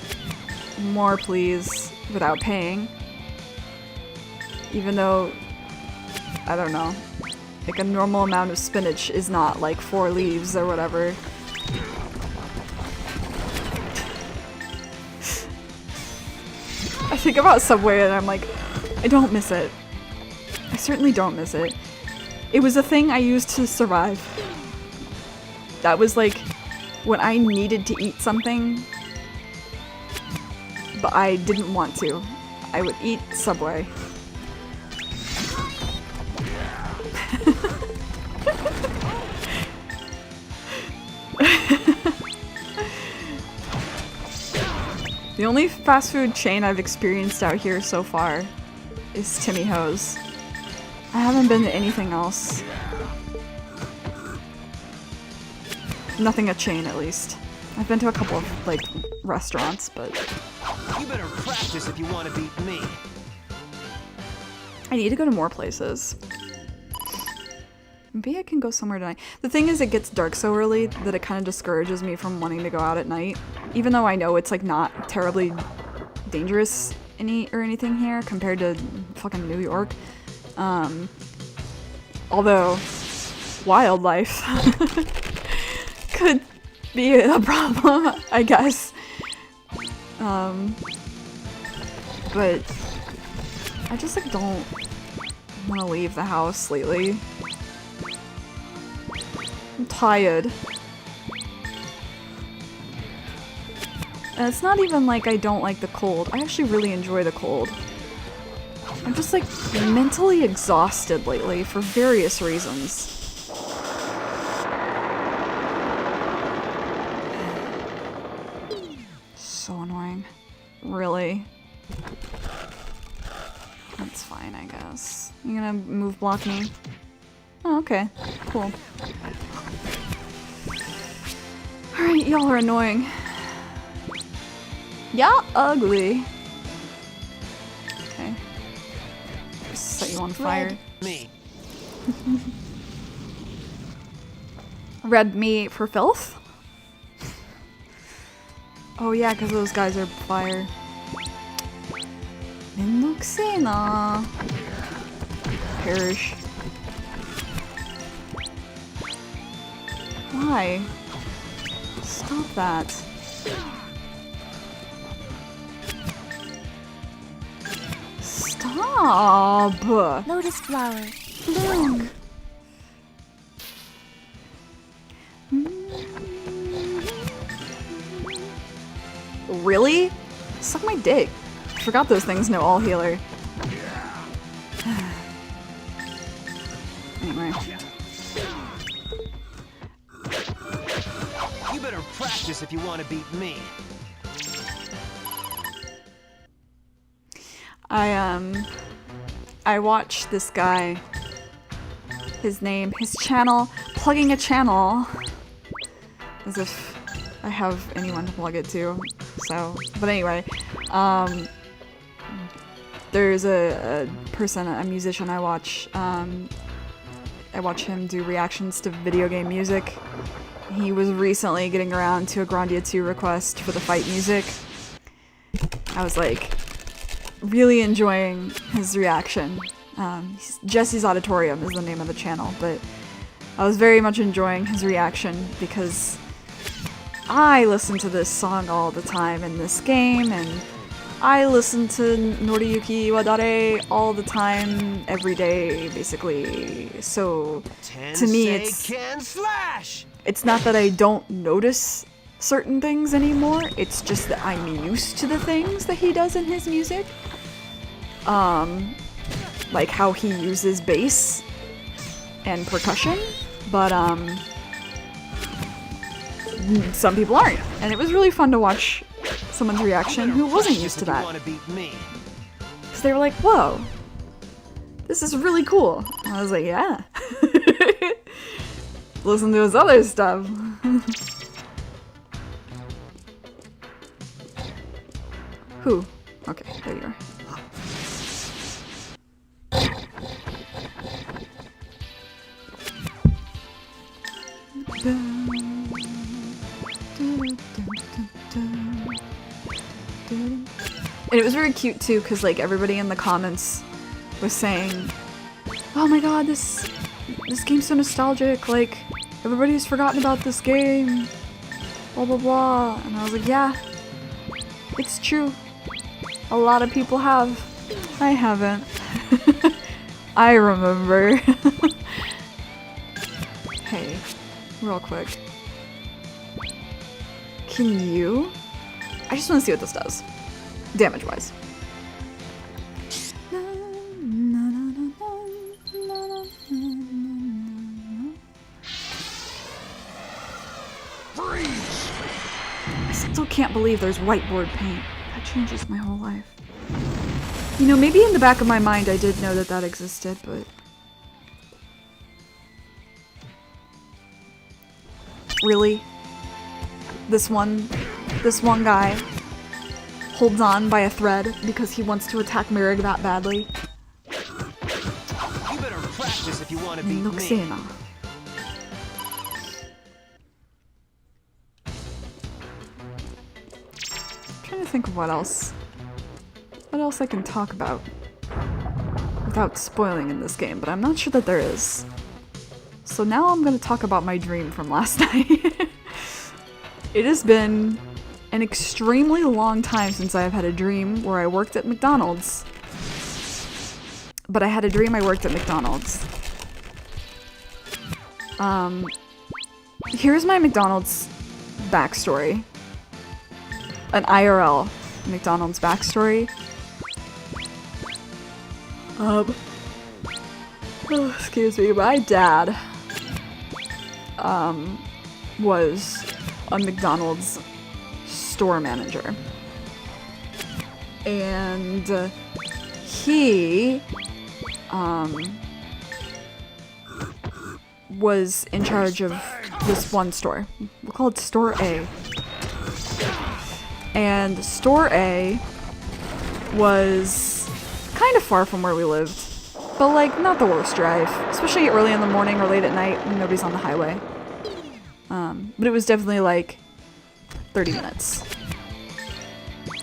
more please, without paying. Even though, I don't know, like a normal amount of spinach is not like 4 leaves or whatever. I think about Subway and I'm like, I don't miss it. I certainly don't miss it. It was a thing I used to survive. That was like when I needed to eat something, but I didn't want to. I would eat Subway. The only fast food chain I've experienced out here so far is Timmy Ho's. I haven't been to anything else. Nothing a chain, at least. I've been to a couple of, like, restaurants, but... You better practice if you want to beat me. I need to go to more places. Maybe I can go somewhere tonight. The thing is, it gets dark so early that it kind of discourages me from wanting to go out at night. Even though I know it's like not terribly dangerous or anything here compared to fucking New York. Although wildlife could be a problem, I guess. But I just like don't want to leave the house lately. I'm tired. And it's not even like I don't like the cold. I actually really enjoy the cold. I'm just like mentally exhausted lately for various reasons. So annoying. Really? That's fine, I guess. You gonna move block me? Oh, okay. Cool. Alright, y'all are annoying. Y'all ugly. Okay. Just set you on fire. Me. Red me for filth? Oh yeah, because those guys are fire. めんどくせえな. Perish. Why? Stop that. Stop! Lotus flower. Bloom. Really? Suck my dick. I forgot those things know all healer. Anyway. You better practice if you want to beat me. I watched this guy, his channel, plugging a channel, as if I have anyone to plug it to, so, but anyway, there's a person, a musician I watch him do reactions to video game music. He was recently getting around to a Grandia II request for the fight music. I was like, really enjoying his reaction. Jesse's Auditorium is the name of the channel, but I was very much enjoying his reaction because I listen to this song all the time in this game, and I listen to Noriyuki Iwadare all the time, every day, basically. So, to me, it's not that I don't notice certain things anymore, it's just that I'm used to the things that he does in his music. Like how he uses bass and percussion, but some people aren't. And it was really fun to watch someone's reaction who wasn't used to that. Because they were like, whoa, this is really cool. And I was like, yeah. Listen to his other stuff. Who? Okay, there you are. And it was very cute too, because like everybody in the comments was saying, oh my god, this game's so nostalgic, like everybody's forgotten about this game, blah blah blah. And I was like, yeah, it's true. A lot of people have. I haven't. I remember. Hey, real quick. Can you? I just want to see what this does. Damage-wise. I still can't believe there's whiteboard paint. That changes my whole life. You know, maybe in the back of my mind I did know that that existed, but... Really? This one guy holds on by a thread because he wants to attack Mirig that badly. You better practice if you want to beat me. I'm trying to think of what else I can talk about without spoiling in this game, but I'm not sure that there is. So now I'm going to talk about my dream from last night. It has been an extremely long time since I've had a dream where I worked at McDonald's. But I had a dream I worked at McDonald's. Here's my McDonald's backstory. An IRL McDonald's backstory. Excuse me, my dad was a McDonald's store manager, and he was in charge of this one store. We'll call it Store A. And Store A was kind of far from where we lived, but like not the worst drive, especially early in the morning or late at night when nobody's on the highway. But it was definitely like 30 minutes.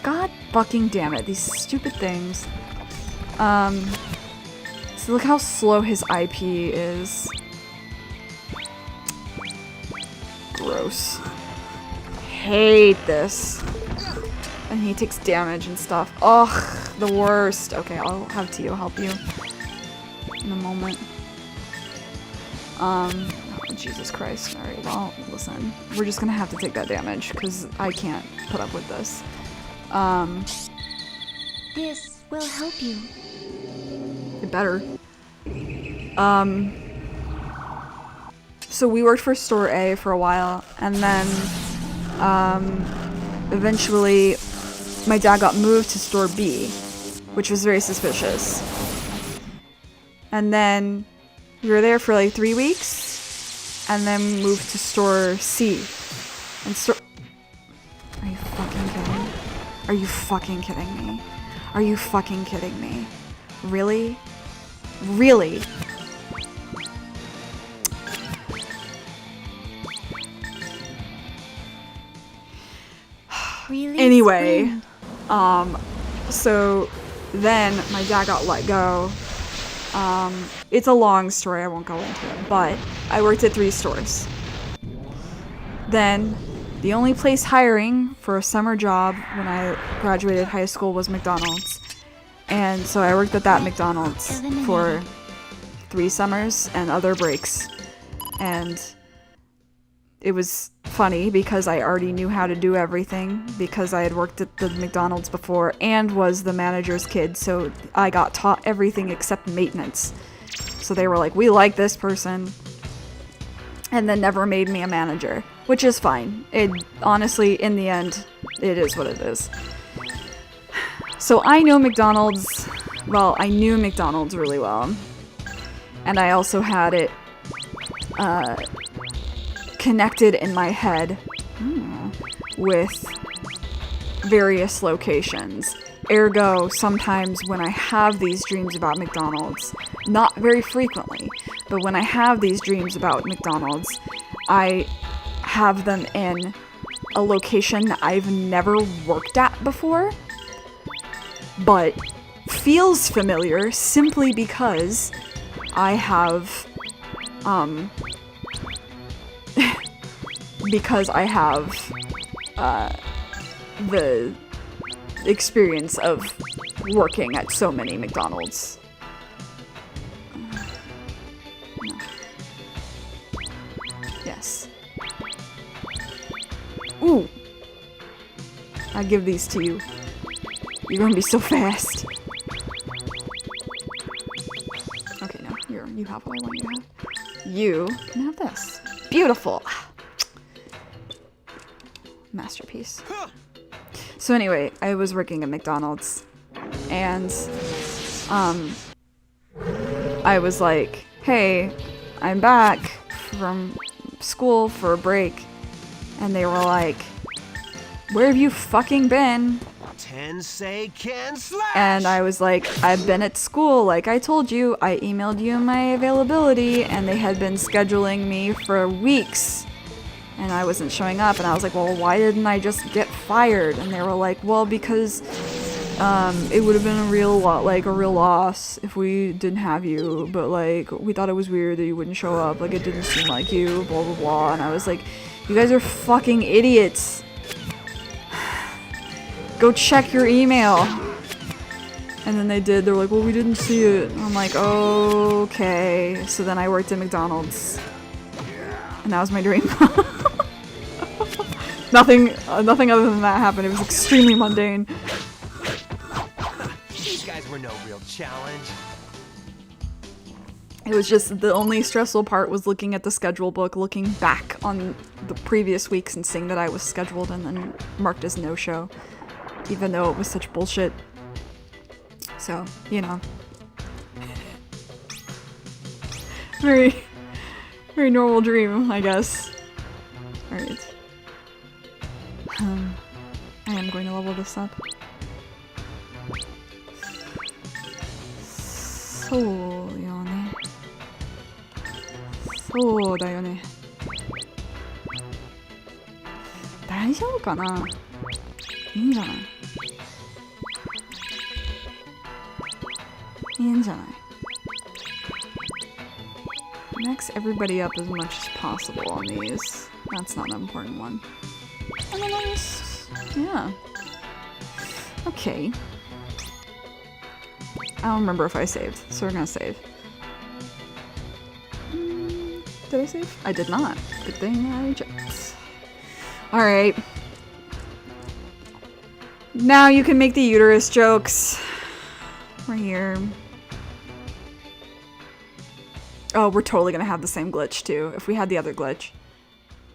God fucking damn it, these stupid things. So look how slow his IP is. Gross. Hate this. And he takes damage and stuff. Ugh, the worst. Okay, I'll have Tio help you in a moment. Oh, Jesus Christ. Alright, well, listen. We're just gonna have to take that damage, because I can't put up with this. This will help you. It better. So we worked for Store A for a while, and then, eventually, my dad got moved to Store B, which was very suspicious. And then, we were there for like 3 weeks, and then moved to Store C. And Are you fucking kidding me? Are you fucking kidding me? Are you fucking kidding me? Really? Really? Really? Anyway, so then my dad got let go. It's a long story, I won't go into it, but I worked at 3 stores. Then, the only place hiring for a summer job when I graduated high school was McDonald's. And so I worked at that McDonald's for 3 summers and other breaks. And it was funny because I already knew how to do everything because I had worked at the McDonald's before and was the manager's kid, so I got taught everything except maintenance. So they were like, we like this person, and then never made me a manager, which is fine. It honestly, in the end, it is what it is. So I know McDonald's, well, I knew McDonald's really well, and I also had it connected in my head with various locations. Ergo, sometimes when I have these dreams about McDonald's, not very frequently, but when I have these dreams about McDonald's, I have them in a location that I've never worked at before, but feels familiar simply because I have, the experience of working at so many McDonald's. No. Yes. Ooh! I give these to you. You're gonna be so fast. Okay, no, you have what I want you to have. You can have this. Beautiful! Masterpiece. So anyway, I was working at McDonald's, and I was like, hey, I'm back from school for a break, and they were like, where have you fucking been? Tensei can slash! And I was like, I've been at school, like I told you. I emailed you my availability, and they had been scheduling me for weeks. And I wasn't showing up, and I was like, well, why didn't I just get fired? And they were like, well, because it would have been a real loss if we didn't have you, but like we thought it was weird that you wouldn't show up, like it didn't seem like you, blah blah blah. And I was like, you guys are fucking idiots. Go check your email. And then they did. They're like, well, we didn't see it. And I'm like, okay. So then I worked at McDonald's, and that was my dream. Nothing other than that happened. It was extremely mundane. These guys were no real challenge. It was just the only stressful part was looking at the schedule book, looking back on the previous weeks and seeing that I was scheduled and then marked as no-show, even though it was such bullshit. So, you know. Very normal dream, I guess. Alright. I am going to level this up. Soだよね. 大丈夫かな? いいんじゃない? Enjoy. Max everybody up as much as possible on these. That's not an important one. And then yeah. Okay. I don't remember if I saved, so we're gonna save. Did I save? I did not. Good thing I checked. Alright. Now you can make the uterus jokes. Right here. Oh, we're totally gonna have the same glitch too, if we had the other glitch.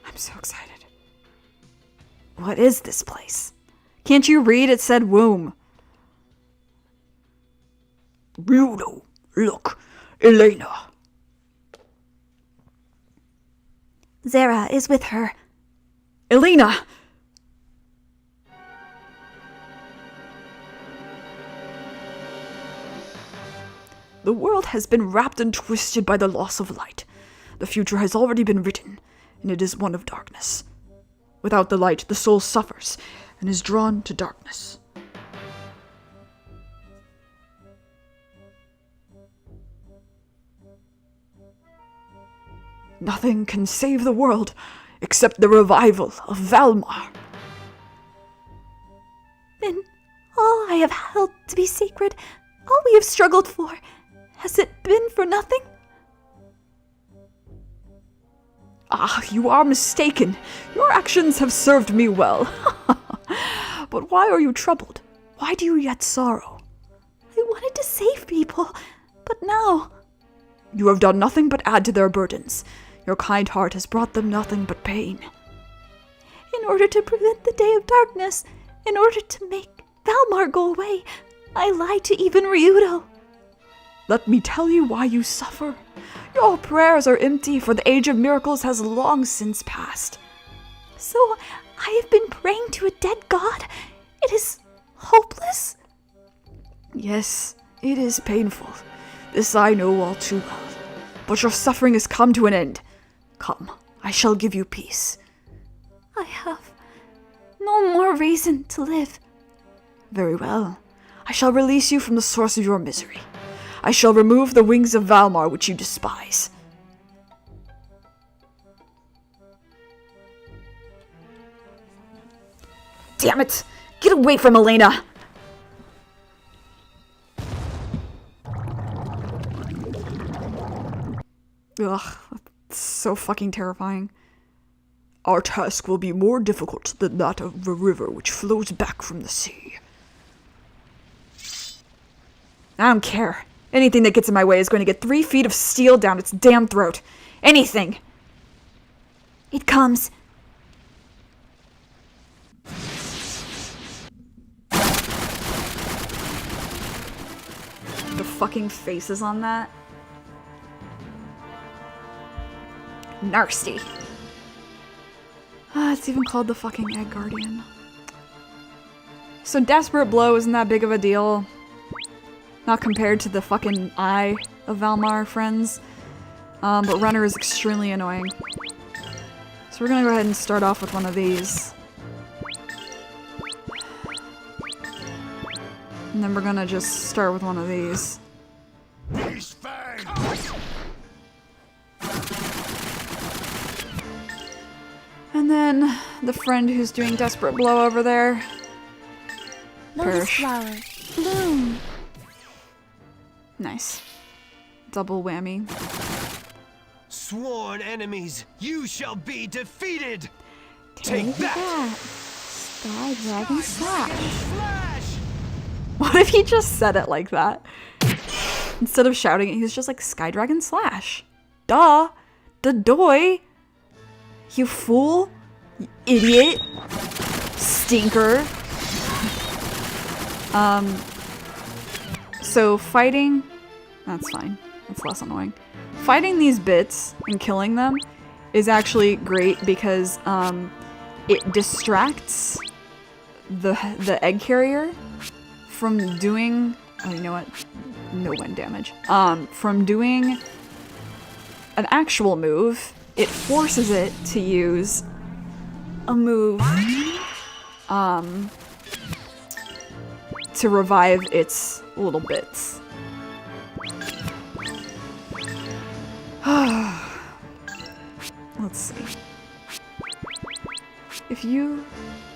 I'm so excited. What is this place? Can't you read? It said womb. Bruno, look, Elena. Zara is with her. Elena! The world has been wrapped and twisted by the loss of light. The future has already been written, and it is one of darkness. Without the light, the soul suffers and is drawn to darkness. Nothing can save the world except the revival of Valmar. Then all I have held to be sacred, all we have struggled for, has it been for nothing? Ah, you are mistaken. Your actions have served me well. But why are you troubled? Why do you yet sorrow? I wanted to save people, but now... You have done nothing but add to their burdens. Your kind heart has brought them nothing but pain. In order to prevent the day of darkness, in order to make Valmar go away, I lied to even Ryudo. Let me tell you why you suffer. Your prayers are empty, for the age of miracles has long since passed. So, I have been praying to a dead god? It is hopeless? Yes, it is painful. This I know all too well. But your suffering has come to an end. Come, I shall give you peace. I have no more reason to live. Very well. I shall release you from the source of your misery. I shall remove the wings of Valmar which you despise. Damn it! Get away from Elena! Ugh, that's so fucking terrifying. Our task will be more difficult than that of the river which flows back from the sea. I don't care. Anything that gets in my way is going to get 3 feet of steel down its damn throat. Anything! It comes. The fucking faces on that. Nasty. Ah, it's even called the fucking Egg Guardian. So Desperate Blow isn't that big of a deal. Not compared to the fucking Eye of Valmar, friends. But Runner is extremely annoying. So we're gonna go ahead and start off with one of these. And then we're gonna just start with one of these. And then the friend who's doing Desperate Blow over there. Lotus flower, bloom. Nice. Double whammy. Sworn enemies, you shall be defeated! Take that! Sky Dragon Slash! What if he just said it like that? Instead of shouting it, he was just like, Sky Dragon Slash. Duh! Dadoy! You fool! You idiot! Stinker! So fighting... That's fine. That's less annoying. Fighting these bits and killing them is actually great because it distracts the egg carrier from doing... Oh, you know what? No wind damage. From doing an actual move, it forces it to use a move to revive its little bits. Let's see. If you...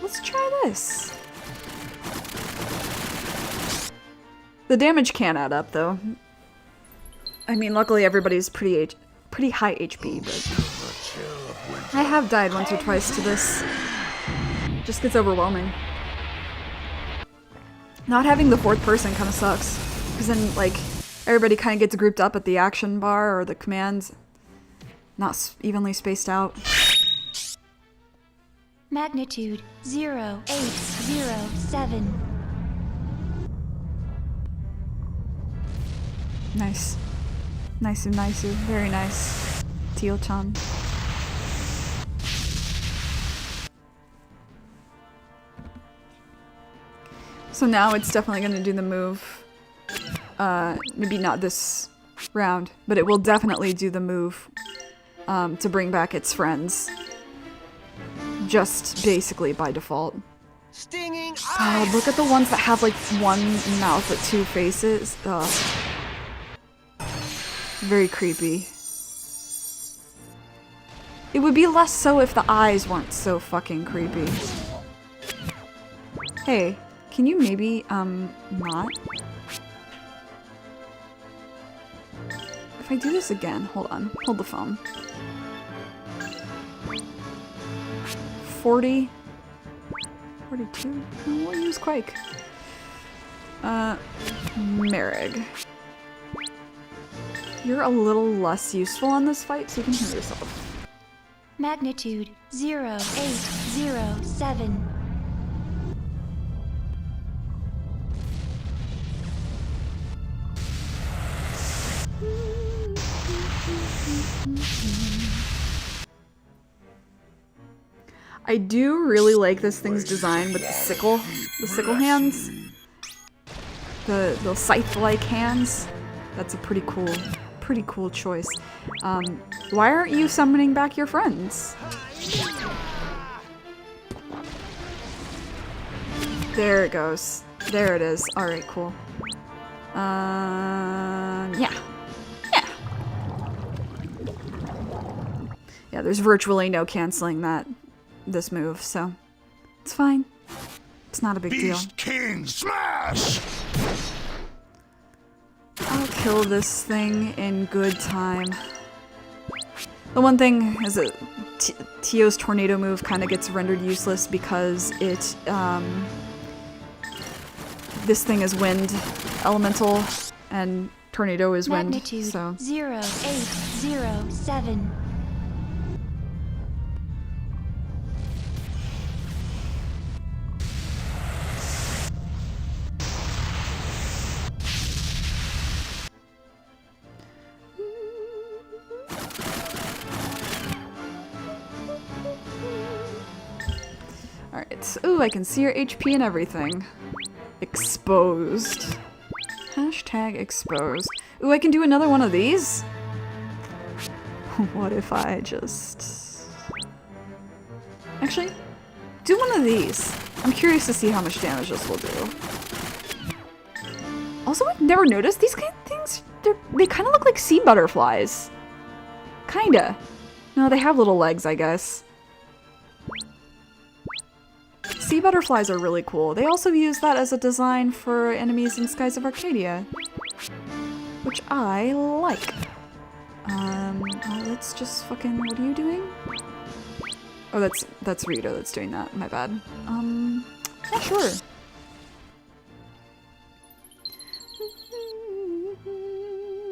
Let's try this. The damage can add up, though. I mean, luckily everybody's pretty high HP, but... I have died once or twice to this. Just gets overwhelming. Not having the fourth person kind of sucks. Because then, like, everybody kind of gets grouped up at the action bar or the commands. Not evenly spaced out. Magnitude 0807. Nice. Nice-u, nice-u. Very nice. Teal-chan. So now it's definitely gonna do the move. Maybe not this round, but it will definitely do the move to bring back its friends. Just basically by default. Stinging God, look at the ones that have like one mouth but two faces. Ugh. Very creepy. It would be less so if the eyes weren't so fucking creepy. Hey, can you maybe, not? If I do this again, hold on, hold the phone. 40? 42? We'll use Quake. Merrig. You're a little less useful on this fight, so you can heal yourself. Magnitude 0807. I do really like this thing's design with the sickle hands. The scythe-like hands. That's a pretty cool choice. Why aren't you summoning back your friends? There it goes. There it is. Alright, cool. Yeah. Yeah, there's virtually no canceling this move, so it's fine. It's not a big deal. Beast King Smash! I'll kill this thing in good time. The one thing is that Tio's tornado move kind of gets rendered useless because it, this thing is wind elemental and tornado is wind, Magnitude so. 0807. Alright, ooh, I can see your HP and everything. Exposed. Hashtag exposed. Ooh, I can do another one of these? What if I just... Actually, do one of these. I'm curious to see how much damage this will do. Also, I've never noticed these kind of things, they kind of look like sea butterflies. Kinda. No, they have little legs, I guess. Sea butterflies are really cool. They also use that as a design for enemies in Skies of Arcadia, which I like. Let's just fucking, what are you doing? Oh, that's Rito that's doing that. My bad. Yeah, sure.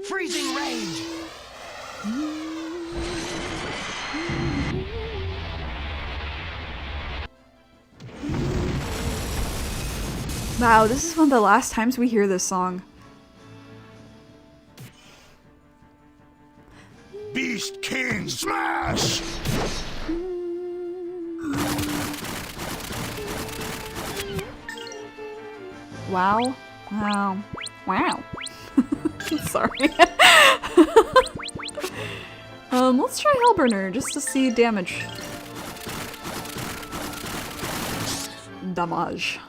Freezing range! Wow, this is one of the last times we hear this song. Beast King Smash! Wow. Wow. Wow. Sorry. Let's try Hellburner just to see damage. Damage.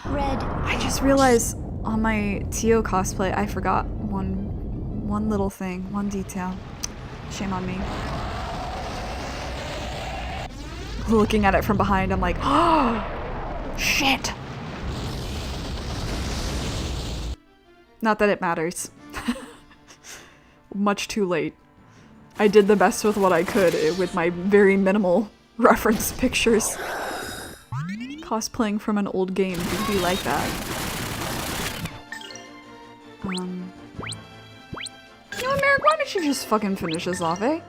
Red. I just realized On my Tio cosplay, I forgot one little thing, one detail. Shame on me. Looking at it from behind, I'm like, oh, shit. Not that it matters. Much too late. I did the best with what I could with my very minimal reference pictures. Cosplaying from an old game would be like that. You know what, Merrick, why don't you just fucking finish this off, eh?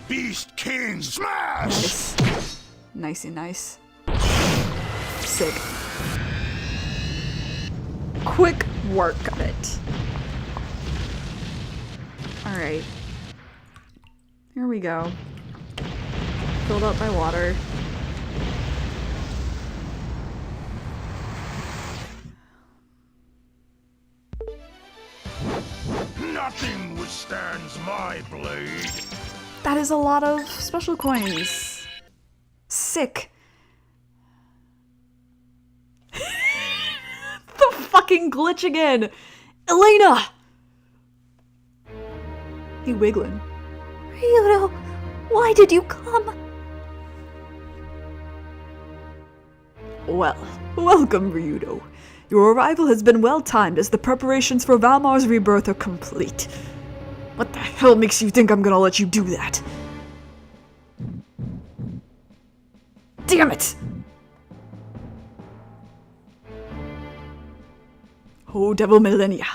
Beast King Smash! Nice. Nicey nice. Sick. Quick work of it. Alright. Here we go. Filled up by water. Nothing withstands my blade. That is a lot of special coins. Sick. The fucking glitch again! Elena! Hey, Wiglin. Ryudo, why did you come? Well, welcome, Ryudo. Your arrival has been well timed as the preparations for Valmar's rebirth are complete. What the hell makes you think I'm gonna let you do that? Damn it! O Devil Millennia,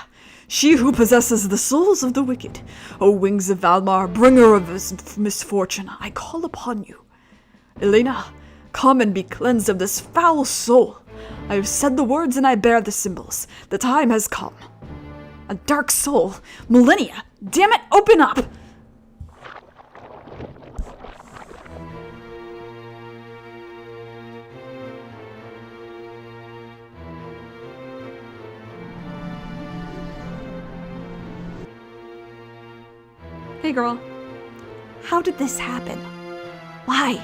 she who possesses the souls of the wicked, O wings of Valmar, bringer of misfortune, I call upon you. Elena, come and be cleansed of this foul soul. I have said the words and I bear the symbols. The time has come. A dark soul. Millennia. Damn it, open up! Hey girl. How did this happen? Why?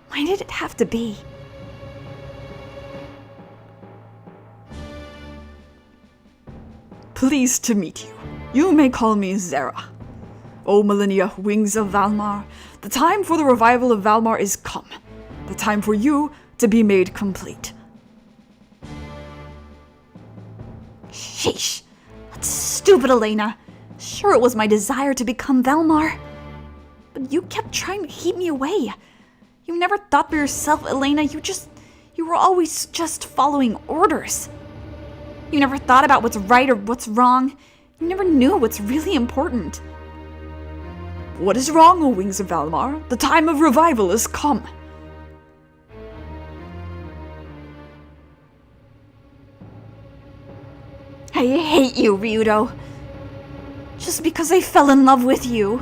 Why did it have to be? Pleased to meet you. You may call me Zera. O Millennia, wings of Valmar, the time for the revival of Valmar is come. The time for you to be made complete. Sheesh. That's stupid, Elena. Sure, it was my desire to become Valmar. But you kept trying to keep me away. You never thought for yourself, Elena. You were always just following orders. You never thought about what's right or what's wrong. You never knew what's really important. What is wrong, O wings of Valmar? The time of revival is come. I hate you, Ryudo. Just because I fell in love with you,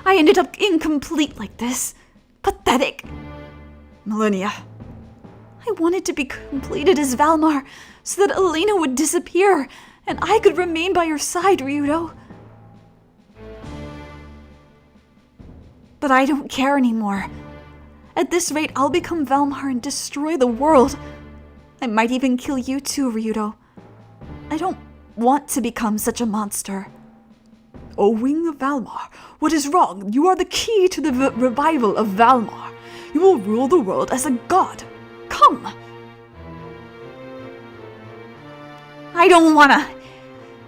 I ended up incomplete like this. Pathetic. Millennia. I wanted to be completed as Valmar so that Elena would disappear and I could remain by your side, Ryudo. But I don't care anymore. At this rate, I'll become Valmar and destroy the world. I might even kill you too, Ryudo. I don't want to become such a monster. O wing of Valmar, what is wrong? You are the key to the revival of Valmar. You will rule the world as a god. Come! I don't wanna.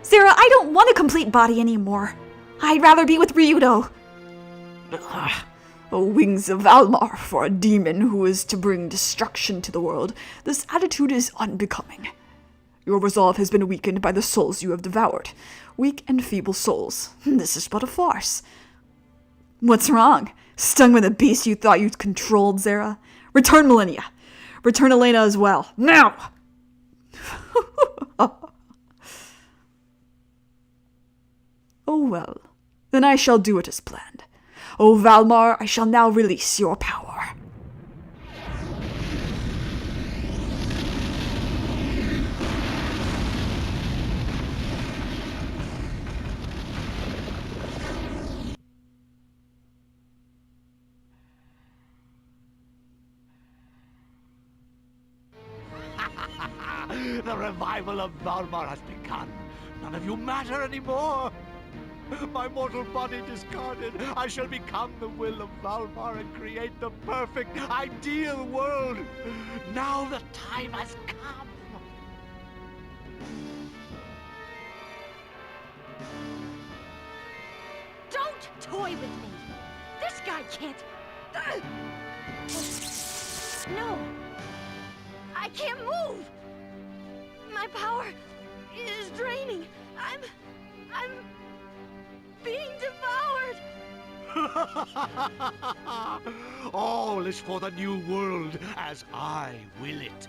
Sarah, I don't want a complete body anymore. I'd rather be with Ryudo. O wings of Valmar, for a demon who is to bring destruction to the world, this attitude is unbecoming. Your resolve has been weakened by the souls you have devoured. Weak and feeble souls. This is but a farce. What's wrong? Stung by the beast you thought you'd controlled, Zera? Return Millennia. Return Elena as well. Now! Oh well. Then I shall do it as planned. O Valmar, I shall now release your power. The revival of Valmar has begun. None of you matter anymore. My mortal body discarded, I shall become the will of Valmar and create the perfect, ideal world. Now the time has come. Don't toy with me! This guy can't... No! I can't move! My power is draining. I'm being devoured! All is for the new world as I will it.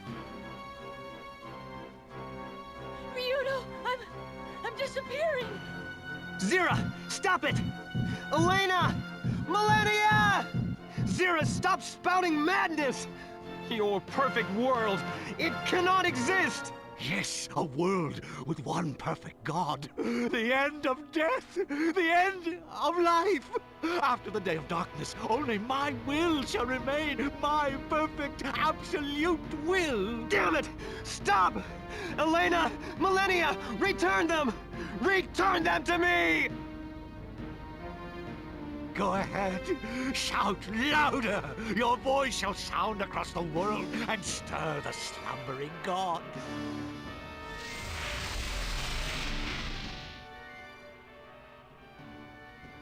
Ryudo, I'm disappearing! Zira, stop it! Elena! Millennia! Zira, stop spouting madness! Your perfect world, it cannot exist! Yes, a world with one perfect God. The end of death. The end of life. After the day of darkness, only my will shall remain. My perfect, absolute will. Damn it! Stop! Elena! Millennia! Return them! Return them to me! Go ahead. Shout louder. Your voice shall sound across the world and stir the slumbering God.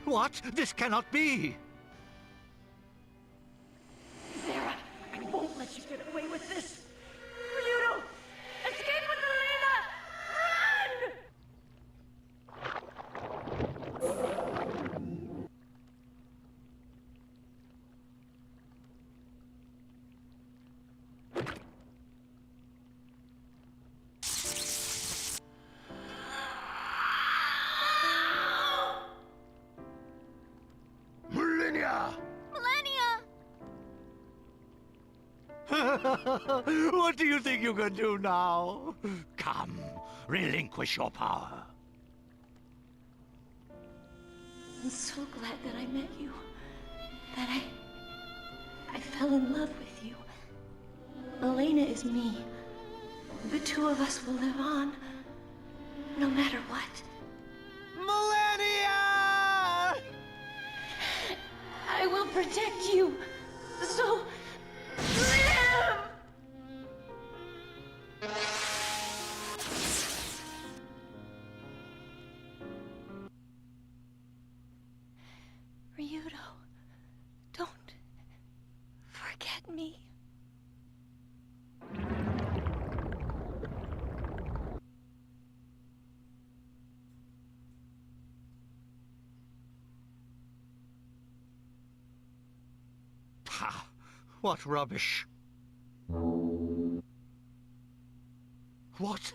What? This cannot be! Zara, I won't let you get away with this! Ryudo! Escape with Elena! Run! Millennia! Millennia! What do you think you can do now? Come, relinquish your power. I'm so glad that I met you. That I fell in love with you. Elena is me. The two of us will live on, no matter what. Millennia! I will protect you. So live! Ryudo, don't forget me. Pah, what rubbish. What?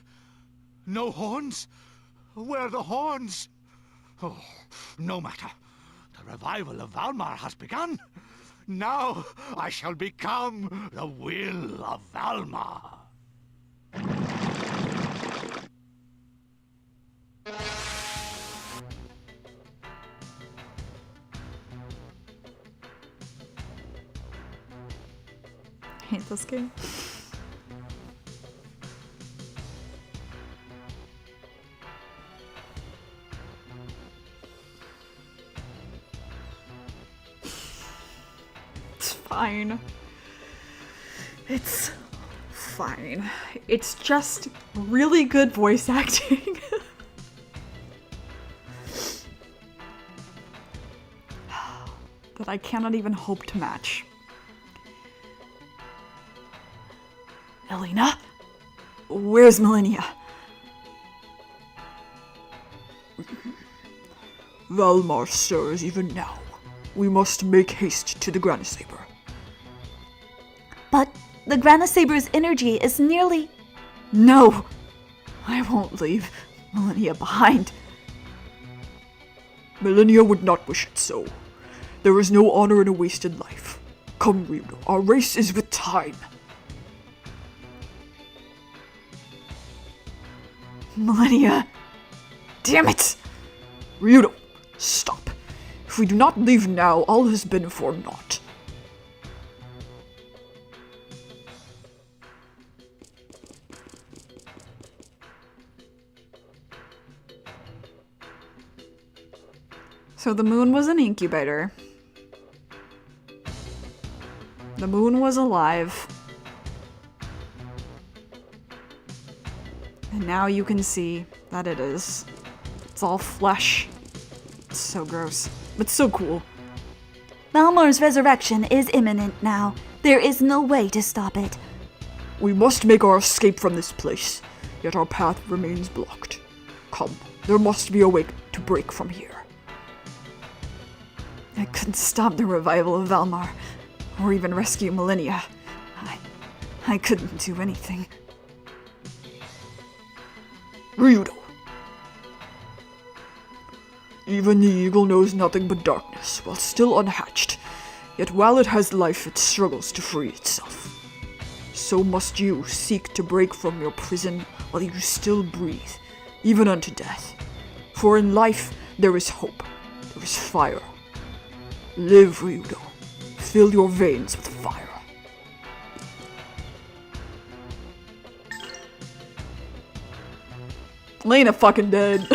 No horns? Where are the horns? Oh, no matter. The revival of Valmar has begun. Now I shall become the will of Valmar. Hate this game. It's fine. It's fine. It's just really good voice acting. That I cannot even hope to match. Elena? Where's Millennia? Valmar stirs even now. We must make haste to the Granisaber. But the Granisaber's energy is nearly... No! I won't leave Millennia behind. Millennia would not wish it so. There is no honor in a wasted life. Come, Ryudo, our race is with time. Millennia! Damn it! Ryudo, stop. If we do not leave now, all has been for naught. So the moon was an incubator. The moon was alive. And now you can see that it is. It's all flesh. It's so gross, but so cool. Valmar's resurrection is imminent now. There is no way to stop it. We must make our escape from this place, yet our path remains blocked. Come, there must be a way to break from here. I couldn't stop the revival of Valmar, or even rescue Millennia. I couldn't do anything. Ryudo. Even the eagle knows nothing but darkness, while still unhatched. Yet while it has life, it struggles to free itself. So must you seek to break from your prison while you still breathe, even unto death. For in life there is hope, there is fire. Live, Ryudo. Fill your veins with fire. Lena fucking dead.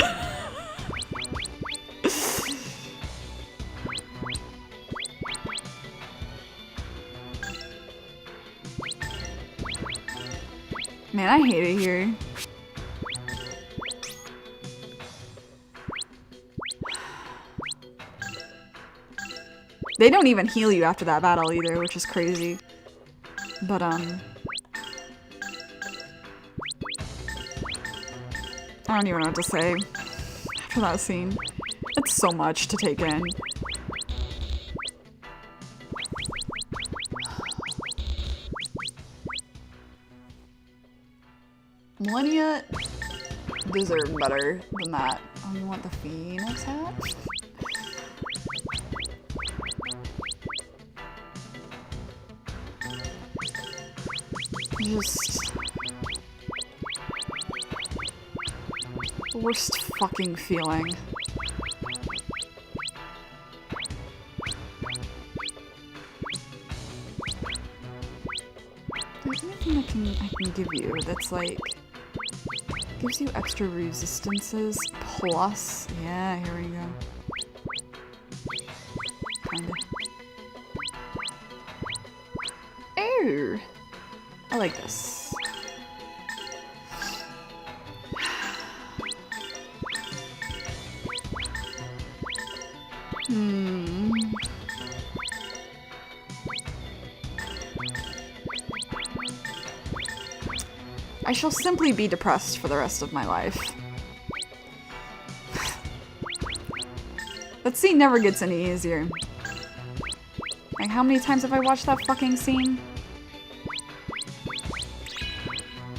Man, I hate it here. They don't even heal you after that battle either, which is crazy. But, I don't even know what to say after that scene. It's so much to take in. Millennia deserve better than that. Oh, you want the Phoenix hat? Just worst fucking feeling. There's anything I can give you that's like gives you extra resistances plus yeah, here we go. Kinda. Oh, I like this. I shall simply be depressed for the rest of my life. That scene never gets any easier. Like, how many times have I watched that fucking scene?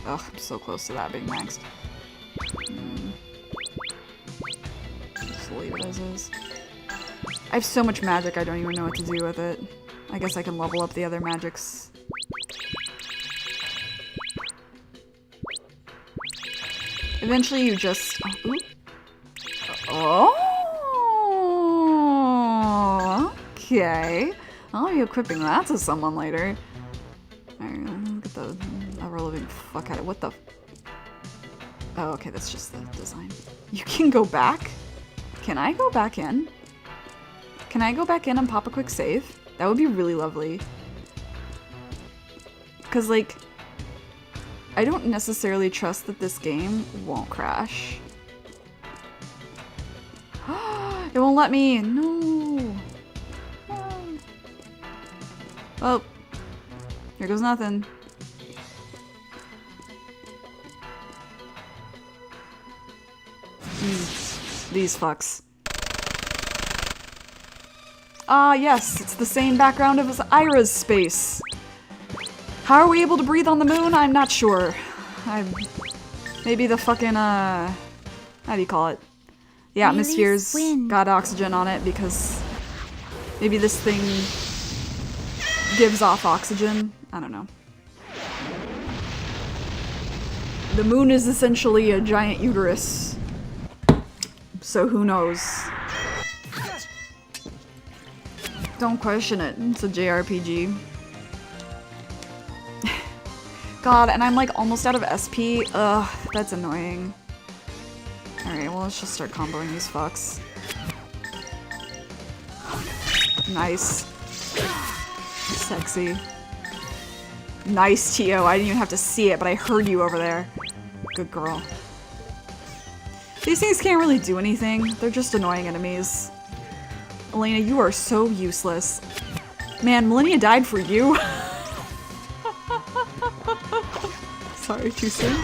Ugh, I'm so close to that being maxed. Just leave it as is. I have so much magic I don't even know what to do with it. I guess I can level up the other magics. Eventually you just... Oh, okay. I'll be equipping that to someone later. Alright, look at the ever-living fuck out of what the... Oh, okay, that's just the design. You can go back? Can I go back in? Can I go back in and pop a quick save? That would be really lovely. Because, like, I don't necessarily trust that this game won't crash. It won't let me. No. Oh. Here goes nothing. These fucks. Ah, yes, it's the same background as Ira's space. How are we able to breathe on the moon? I'm not sure. Maybe the fucking, how do you call it? The atmosphere's got oxygen on it because maybe this thing gives off oxygen. I don't know. The moon is essentially a giant uterus. So who knows? Don't question it. It's a JRPG. God, and I'm like almost out of SP. Ugh, that's annoying. Alright, well let's just start comboing these fucks. Nice. Sexy. Nice, Tio. I didn't even have to see it, but I heard you over there. Good girl. These things can't really do anything. They're just annoying enemies. Elena, you are so useless. Man, Millennia died for you. Sorry, too soon.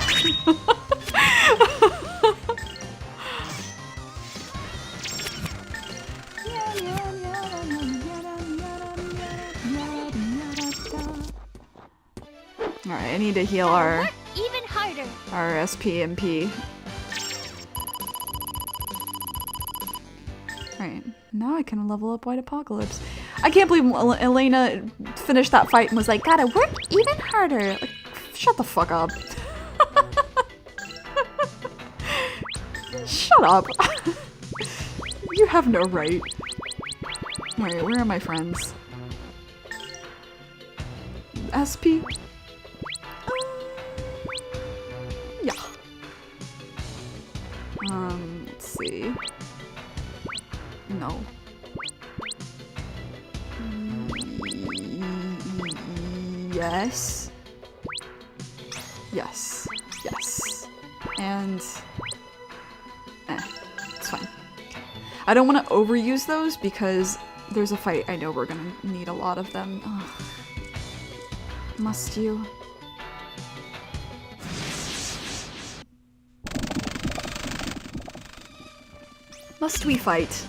Alright, I need to heal our even harder. Our SP and P. Alright, now I can level up White Apocalypse. I can't believe Elena finished that fight and was like, gotta work even harder. Like, shut the fuck up. Shut up. You have no right. Alright, where are my friends? SP? Yeah. Let's see. No. Yes. Yes. Yes. And... it's fine. I don't want to overuse those because there's a fight I know we're gonna need a lot of them. Ugh. Must you? Must we fight?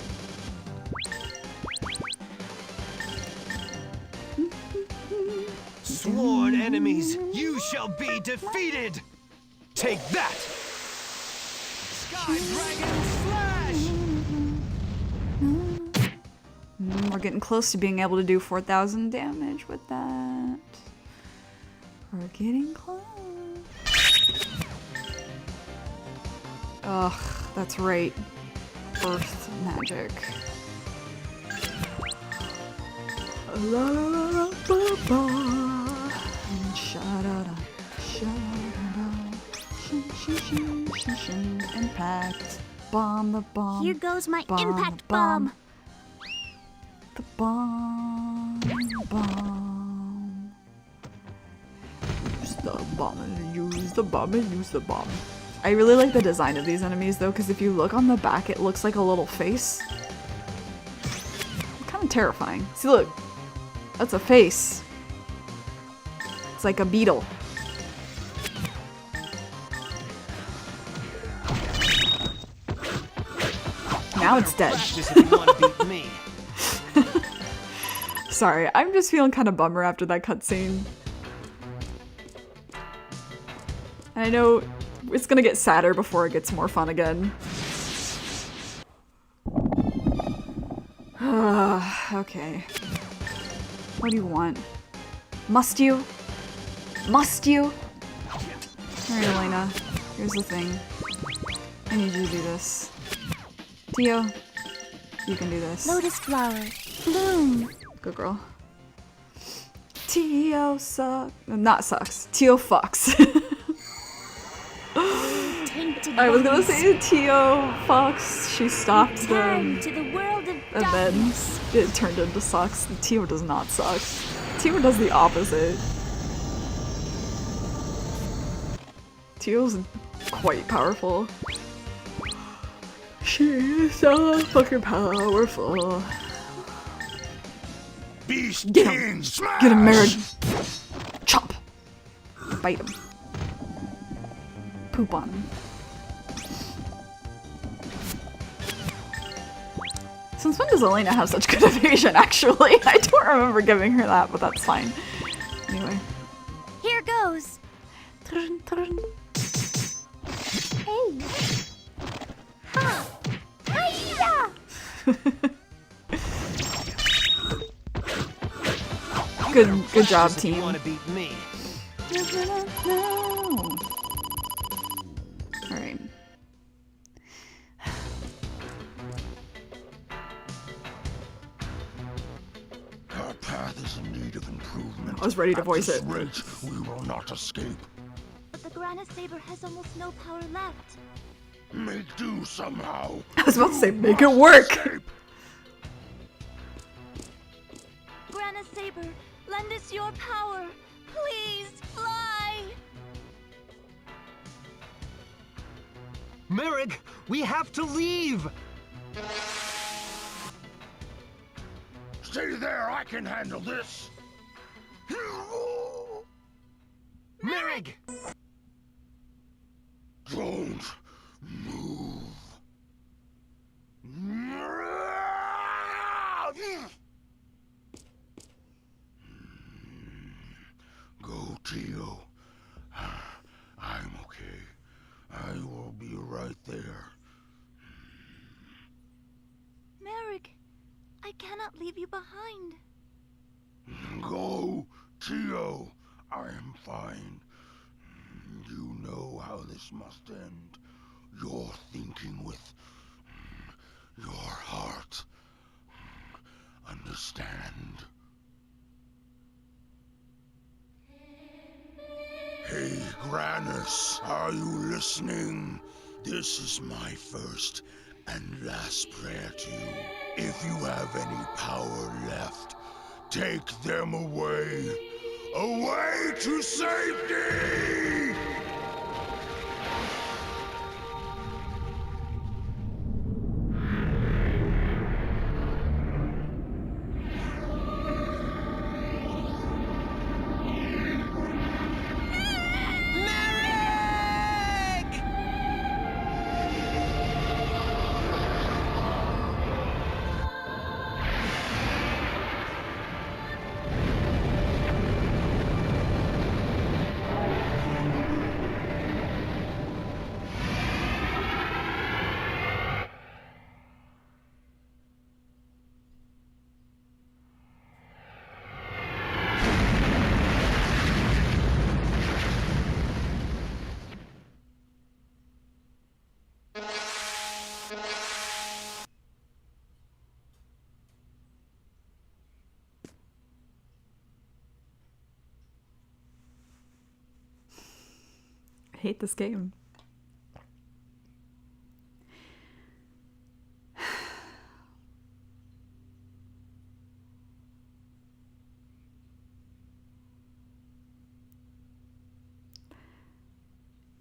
Sworn enemies, you shall be defeated! Take that! Sky Dragon Slash! We're getting close to being able to do 4,000 damage with that. We're getting close. Ugh, that's right. Earth magic. La la la la ba ba. Sha-da-da, sha-da-da. Shin. Impact. Bomb the bomb. Here goes my bomb, impact bomb. The bomb. Use the bomb and use the bomb and use the bomb. I really like the design of these enemies though, because if you look on the back, it looks like a little face. Kind of terrifying. See, look. That's a face. It's like a beetle. Now it's dead. Sorry, I'm just feeling kind of bummer after that cutscene. And I know it's gonna get sadder before it gets more fun again. Okay. What do you want? Must you? Must you? Alright, Elena. Here's the thing. I need you to do this. Tio, you can do this. Lotus flower, bloom. Good girl. Tio sucks. Not sucks. Tio fucks. I was gonna say Tio fucks. She stopped them. To the world of And then it turned into sucks. Tio does not suck. Tio does the opposite. Tio's quite powerful. She's so fucking powerful. Beast Get King him! smash! Get him, Merrick! Chop! Bite him. Poop on him. Since when does Elena have such good evasion, actually? I don't remember giving her that, but that's fine. Anyway. Here goes. Turn, turn. Hey. Ha. Hiya. Good job, team. Want to beat me? Alright. Our path is in need of improvement. I was ready to At voice this it. rate, we will not escape. But the Grandia Saber has almost no power left. Make do somehow. I was about to say, make it work! Escape. Grana Saber, lend us your power. Please, fly! Merrick, we have to leave! Stay there, I can handle this. Merrick! Don't move. Go, Tio. I'm okay. I will be right there. Merrick, I cannot leave you behind. Go, Tio. I am fine. You know how this must end. You're thinking with your heart. Understand? Hey, Granus, are you listening? This is my first and last prayer to you. If you have any power left, take them away. Away to safety! I hate this game.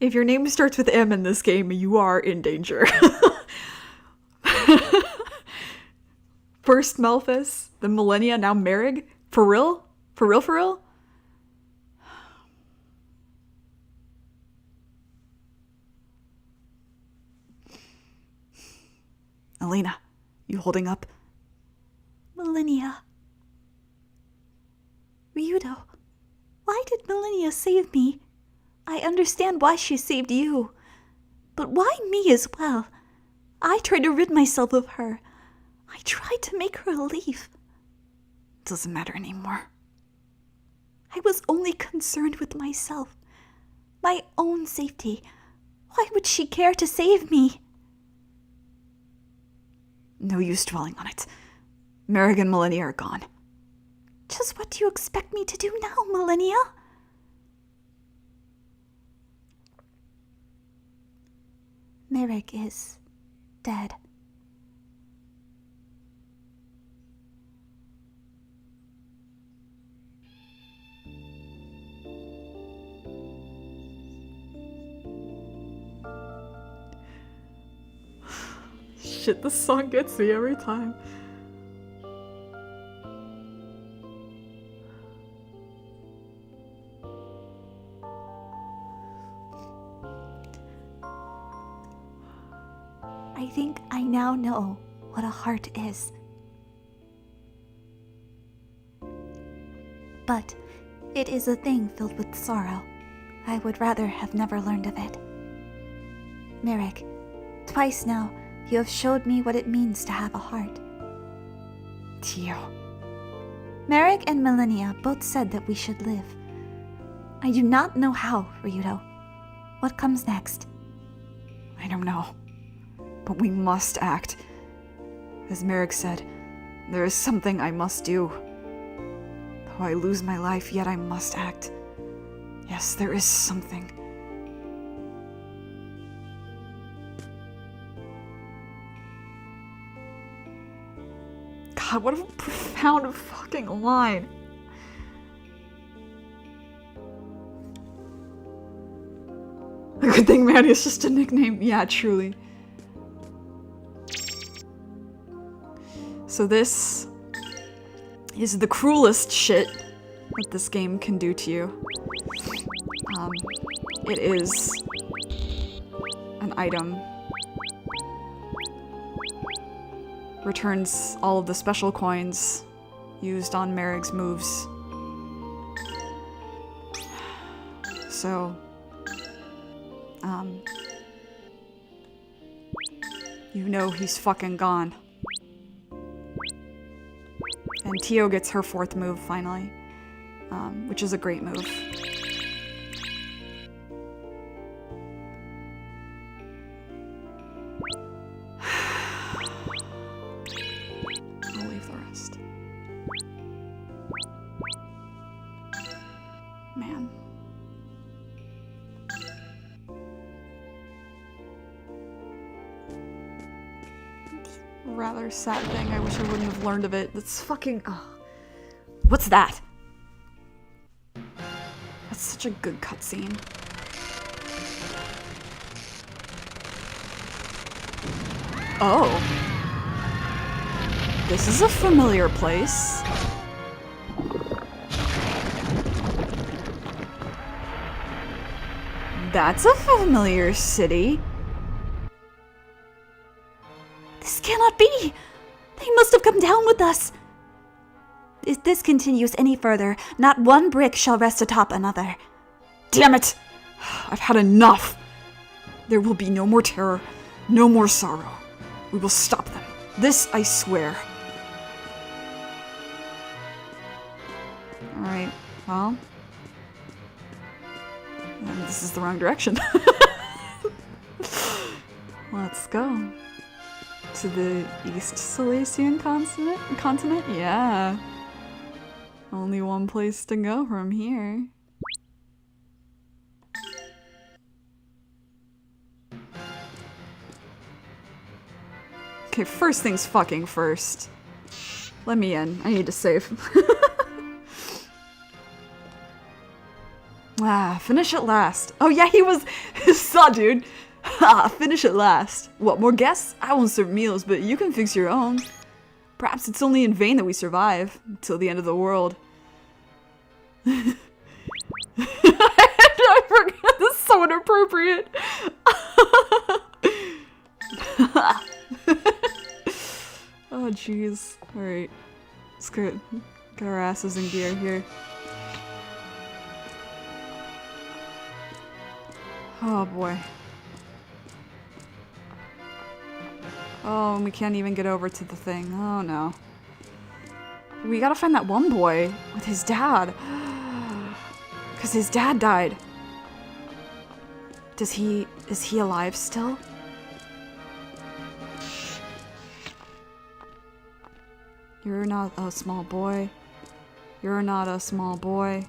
If your name starts with M in this game, you are in danger. First Malphus, then Millennia, now Merrig? For real? For real, for real? Elena, you holding up? Millennia. Ryudo, why did Millennia save me? I understand why she saved you. But why me as well? I tried to rid myself of her. I tried to make her leave. Doesn't matter anymore. I was only concerned with myself. My own safety. Why would she care to save me? No use dwelling on it. Merrig and Millennia are gone. Just what do you expect me to do now, Millennia? Merrig is dead. Shit, this song gets me every time. I think I now know what a heart is. But it is a thing filled with sorrow. I would rather have never learned of it. Merrick, twice now, you have showed me what it means to have a heart. Tio. Merrick and Millennia both said that we should live. I do not know how, Ryudo. What comes next? I don't know. But we must act. As Merrick said, there is something I must do. Though I lose my life, yet I must act. Yes, there is something. God, what a profound fucking line. A good thing Manny is just a nickname. Yeah, truly. So this is the cruelest shit that this game can do to you. It is an item. Returns all of the special coins used on Merrig's moves. So, you know he's fucking gone. And Tio gets her 4th move finally, which is a great move. I'll leave the rest. Man. Rather sad thing. I wish I wouldn't have learned of it. That's fucking. Oh. What's that? That's such a good cutscene. Oh. This is a familiar place. That's a familiar city. This cannot be! They must have come down with us! If this continues any further, not one brick shall rest atop another. Damn it! I've had enough! There will be no more terror, no more sorrow. We will stop them. This I swear. Alright, well. This is the wrong direction. Let's go. To the East Silesian continent? Yeah. Only one place to go from here. Okay, first things fucking first. Let me in. I need to save. Finish at last. Oh yeah, he was... Saw, dude. Ha, finish at last. What, more guests? I won't serve meals, but you can fix your own. Perhaps it's only in vain that we survive until the end of the world. I forgot, this is so inappropriate. Oh jeez. Alright. Let's get our asses in gear here. Oh boy. Oh, and we can't even get over to the thing. Oh no. We gotta find that one boy with his dad. Because his dad died. Is he alive still? You're not a small boy. You're not a small boy.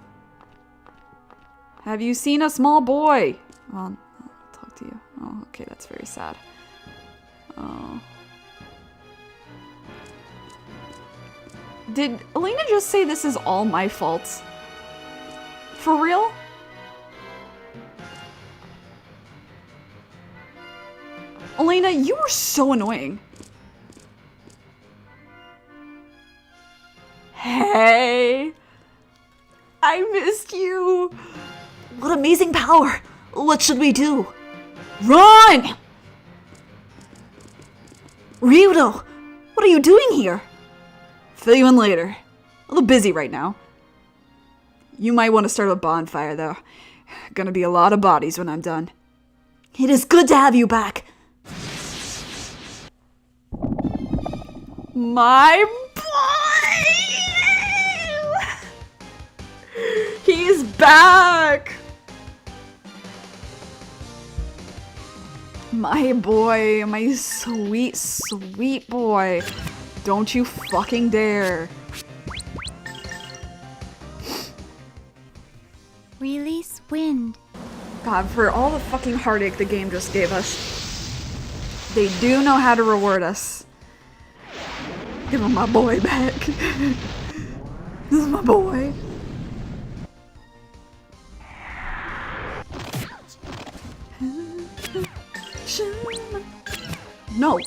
Have you seen a small boy? Well, I'll talk to you. Oh, okay, that's very sad. Oh. Did Elena just say this is all my fault? For real? Elena, you were so annoying. Hey! I missed you! What amazing power! What should we do? Run! Ryudo, what are you doing here? Fill you in later. A little busy right now. You might want to start a bonfire, though. Gonna be a lot of bodies when I'm done. It is good to have you back. My boy! He's back! My boy, my sweet, sweet boy. Don't you fucking dare. Release wind. God, for all the fucking heartache the game just gave us, they do know how to reward us. Give him my boy back. This is my boy. No.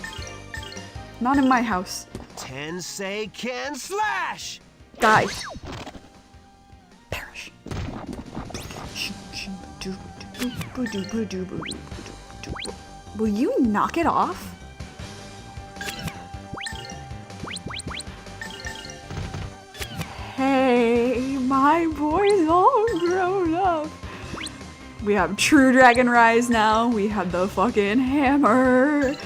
Not in my house. Tensei can slash! Die. Perish. Will you knock it off? Hey, my boy's all grown up. We have True Dragon Rise now. We have the fucking hammer.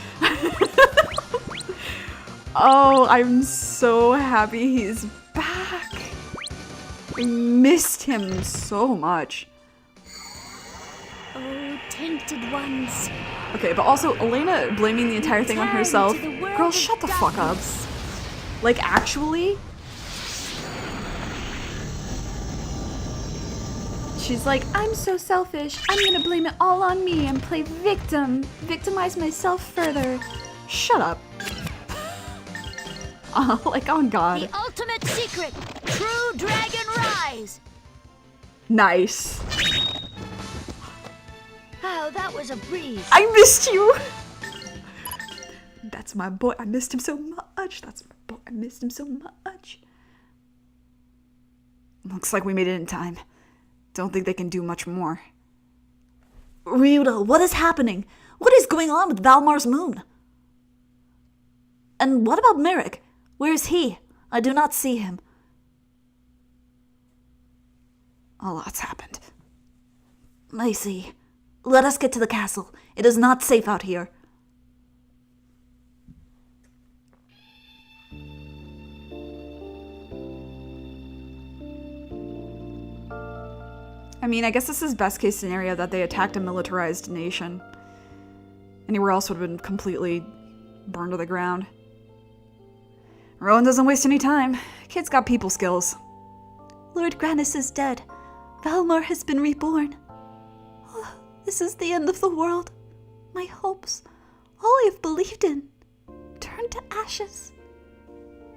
Oh, I'm so happy he's back. I missed him so much. Oh, tainted ones. Okay, but also Elena blaming the entire thing on Return herself. to the world Girl, of shut the fuck up. darkness. Like, actually? She's like, I'm so selfish. I'm gonna blame it all on me and play victim. Victimize myself further. Shut up. Like, on God. The ultimate secret. True Dragon Rise. Nice. Oh, that was a breeze. I missed you. That's my boy. I missed him so much. That's my boy. I missed him so much. Looks like we made it in time. Don't think they can do much more. Ryuda, what is happening? What is going on with Valmar's moon? And what about Merrick? Where is he? I do not see him. A lot's happened. I see. Let us get to the castle. It is not safe out here. I mean, I guess this is best case scenario that they attacked a militarized nation. Anywhere else would have been completely burned to the ground. Rowan doesn't waste any time. Kid's got people skills. Lord Grannis is dead. Valmar has been reborn. Oh, this is the end of the world. My hopes, all I have believed in, turned to ashes.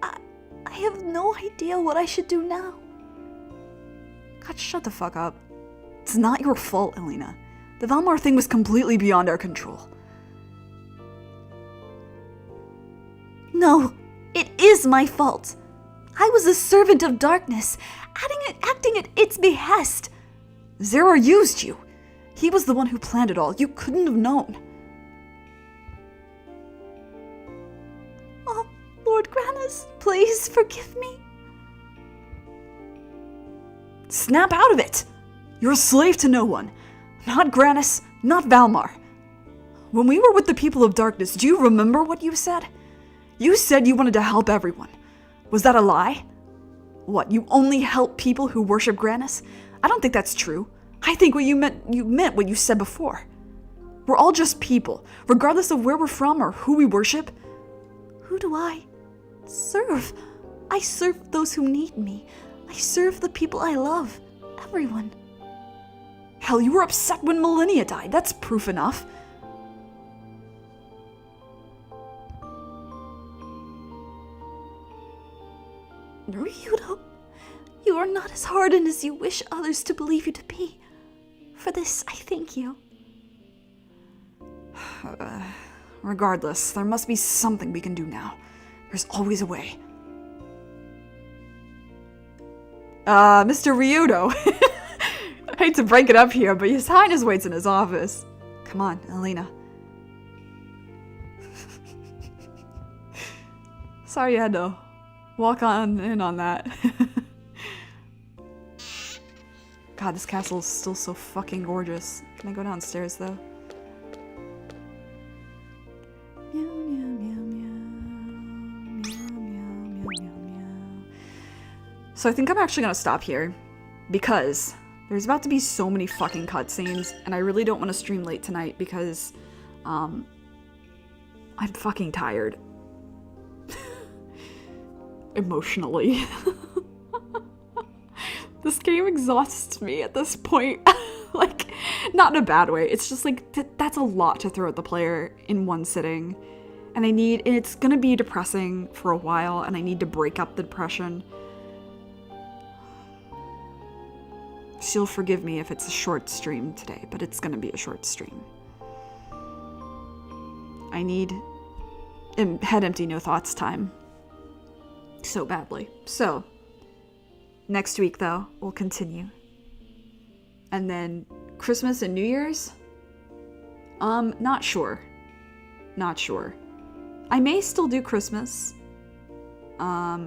I have no idea what I should do now. God, shut the fuck up. It's not your fault, Elena. The Valmar thing was completely beyond our control. No, it is my fault. I was a servant of darkness, acting at its behest. Zera used you. He was the one who planned it all. You couldn't have known. Oh, Lord Grannis, please forgive me. Snap out of it! You're a slave to no one. Not Grannis, not Valmar. When we were with the people of darkness, do you remember what you said? You said you wanted to help everyone. Was that a lie? What, you only help people who worship Grannis? I don't think that's true. I think you meant what you said before. We're all just people, regardless of where we're from or who we worship. Who do I serve? I serve those who need me. I serve the people I love. Everyone. Hell, you were upset when Millennia died. That's proof enough. Ryudo, you are not as hardened as you wish others to believe you to be. For this, I thank you. Regardless, there must be something we can do now. There's always a way. Mr. Ryudo. I hate to break it up here, but His Highness waits in his office. Come on, Elena. Sorry you had to walk on in on that. God, this castle is still so fucking gorgeous. Can I go downstairs, though? Meow, meow, meow, meow. Meow, meow, meow, meow, meow. So I think I'm actually gonna stop here, because there's about to be so many fucking cutscenes, and I really don't want to stream late tonight because, I'm fucking tired. Emotionally. This game exhausts me at this point. Like, not in a bad way. It's just like, that's a lot to throw at the player in one sitting. And it's gonna be depressing for a while, and I need to break up the depression. So you'll forgive me if it's a short stream today, but it's gonna be a short stream. I need head empty, no thoughts time. So badly. So, next week though, we'll continue. And then Christmas and New Year's? Not sure. Not sure. I may still do Christmas. I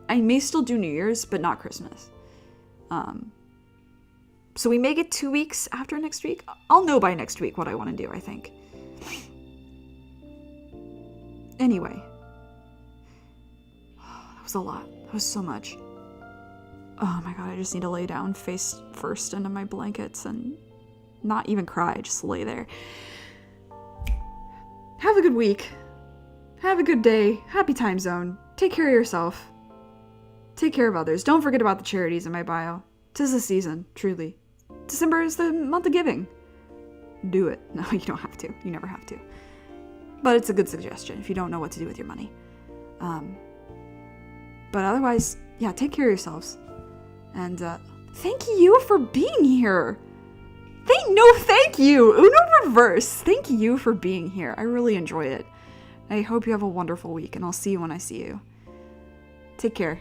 may still do New Year's, but not Christmas. So we may get 2 weeks after next week. I'll know by next week what I want to do, I think. Anyway. That was a lot. That was so much. Oh my god, I just need to lay down face first into my blankets and not even cry, just lay there. Have a good week. Have a good day. Happy time zone. Take care of yourself. Take care of others. Don't forget about the charities in my bio. 'Tis the season, truly. December is the month of giving. Do it. No, you don't have to. You never have to. But it's a good suggestion if you don't know what to do with your money. But otherwise, yeah, take care of yourselves. And thank you for being here. Thank you. Uno reverse. Thank you for being here. I really enjoy it. I hope you have a wonderful week, and I'll see you when I see you. Take care.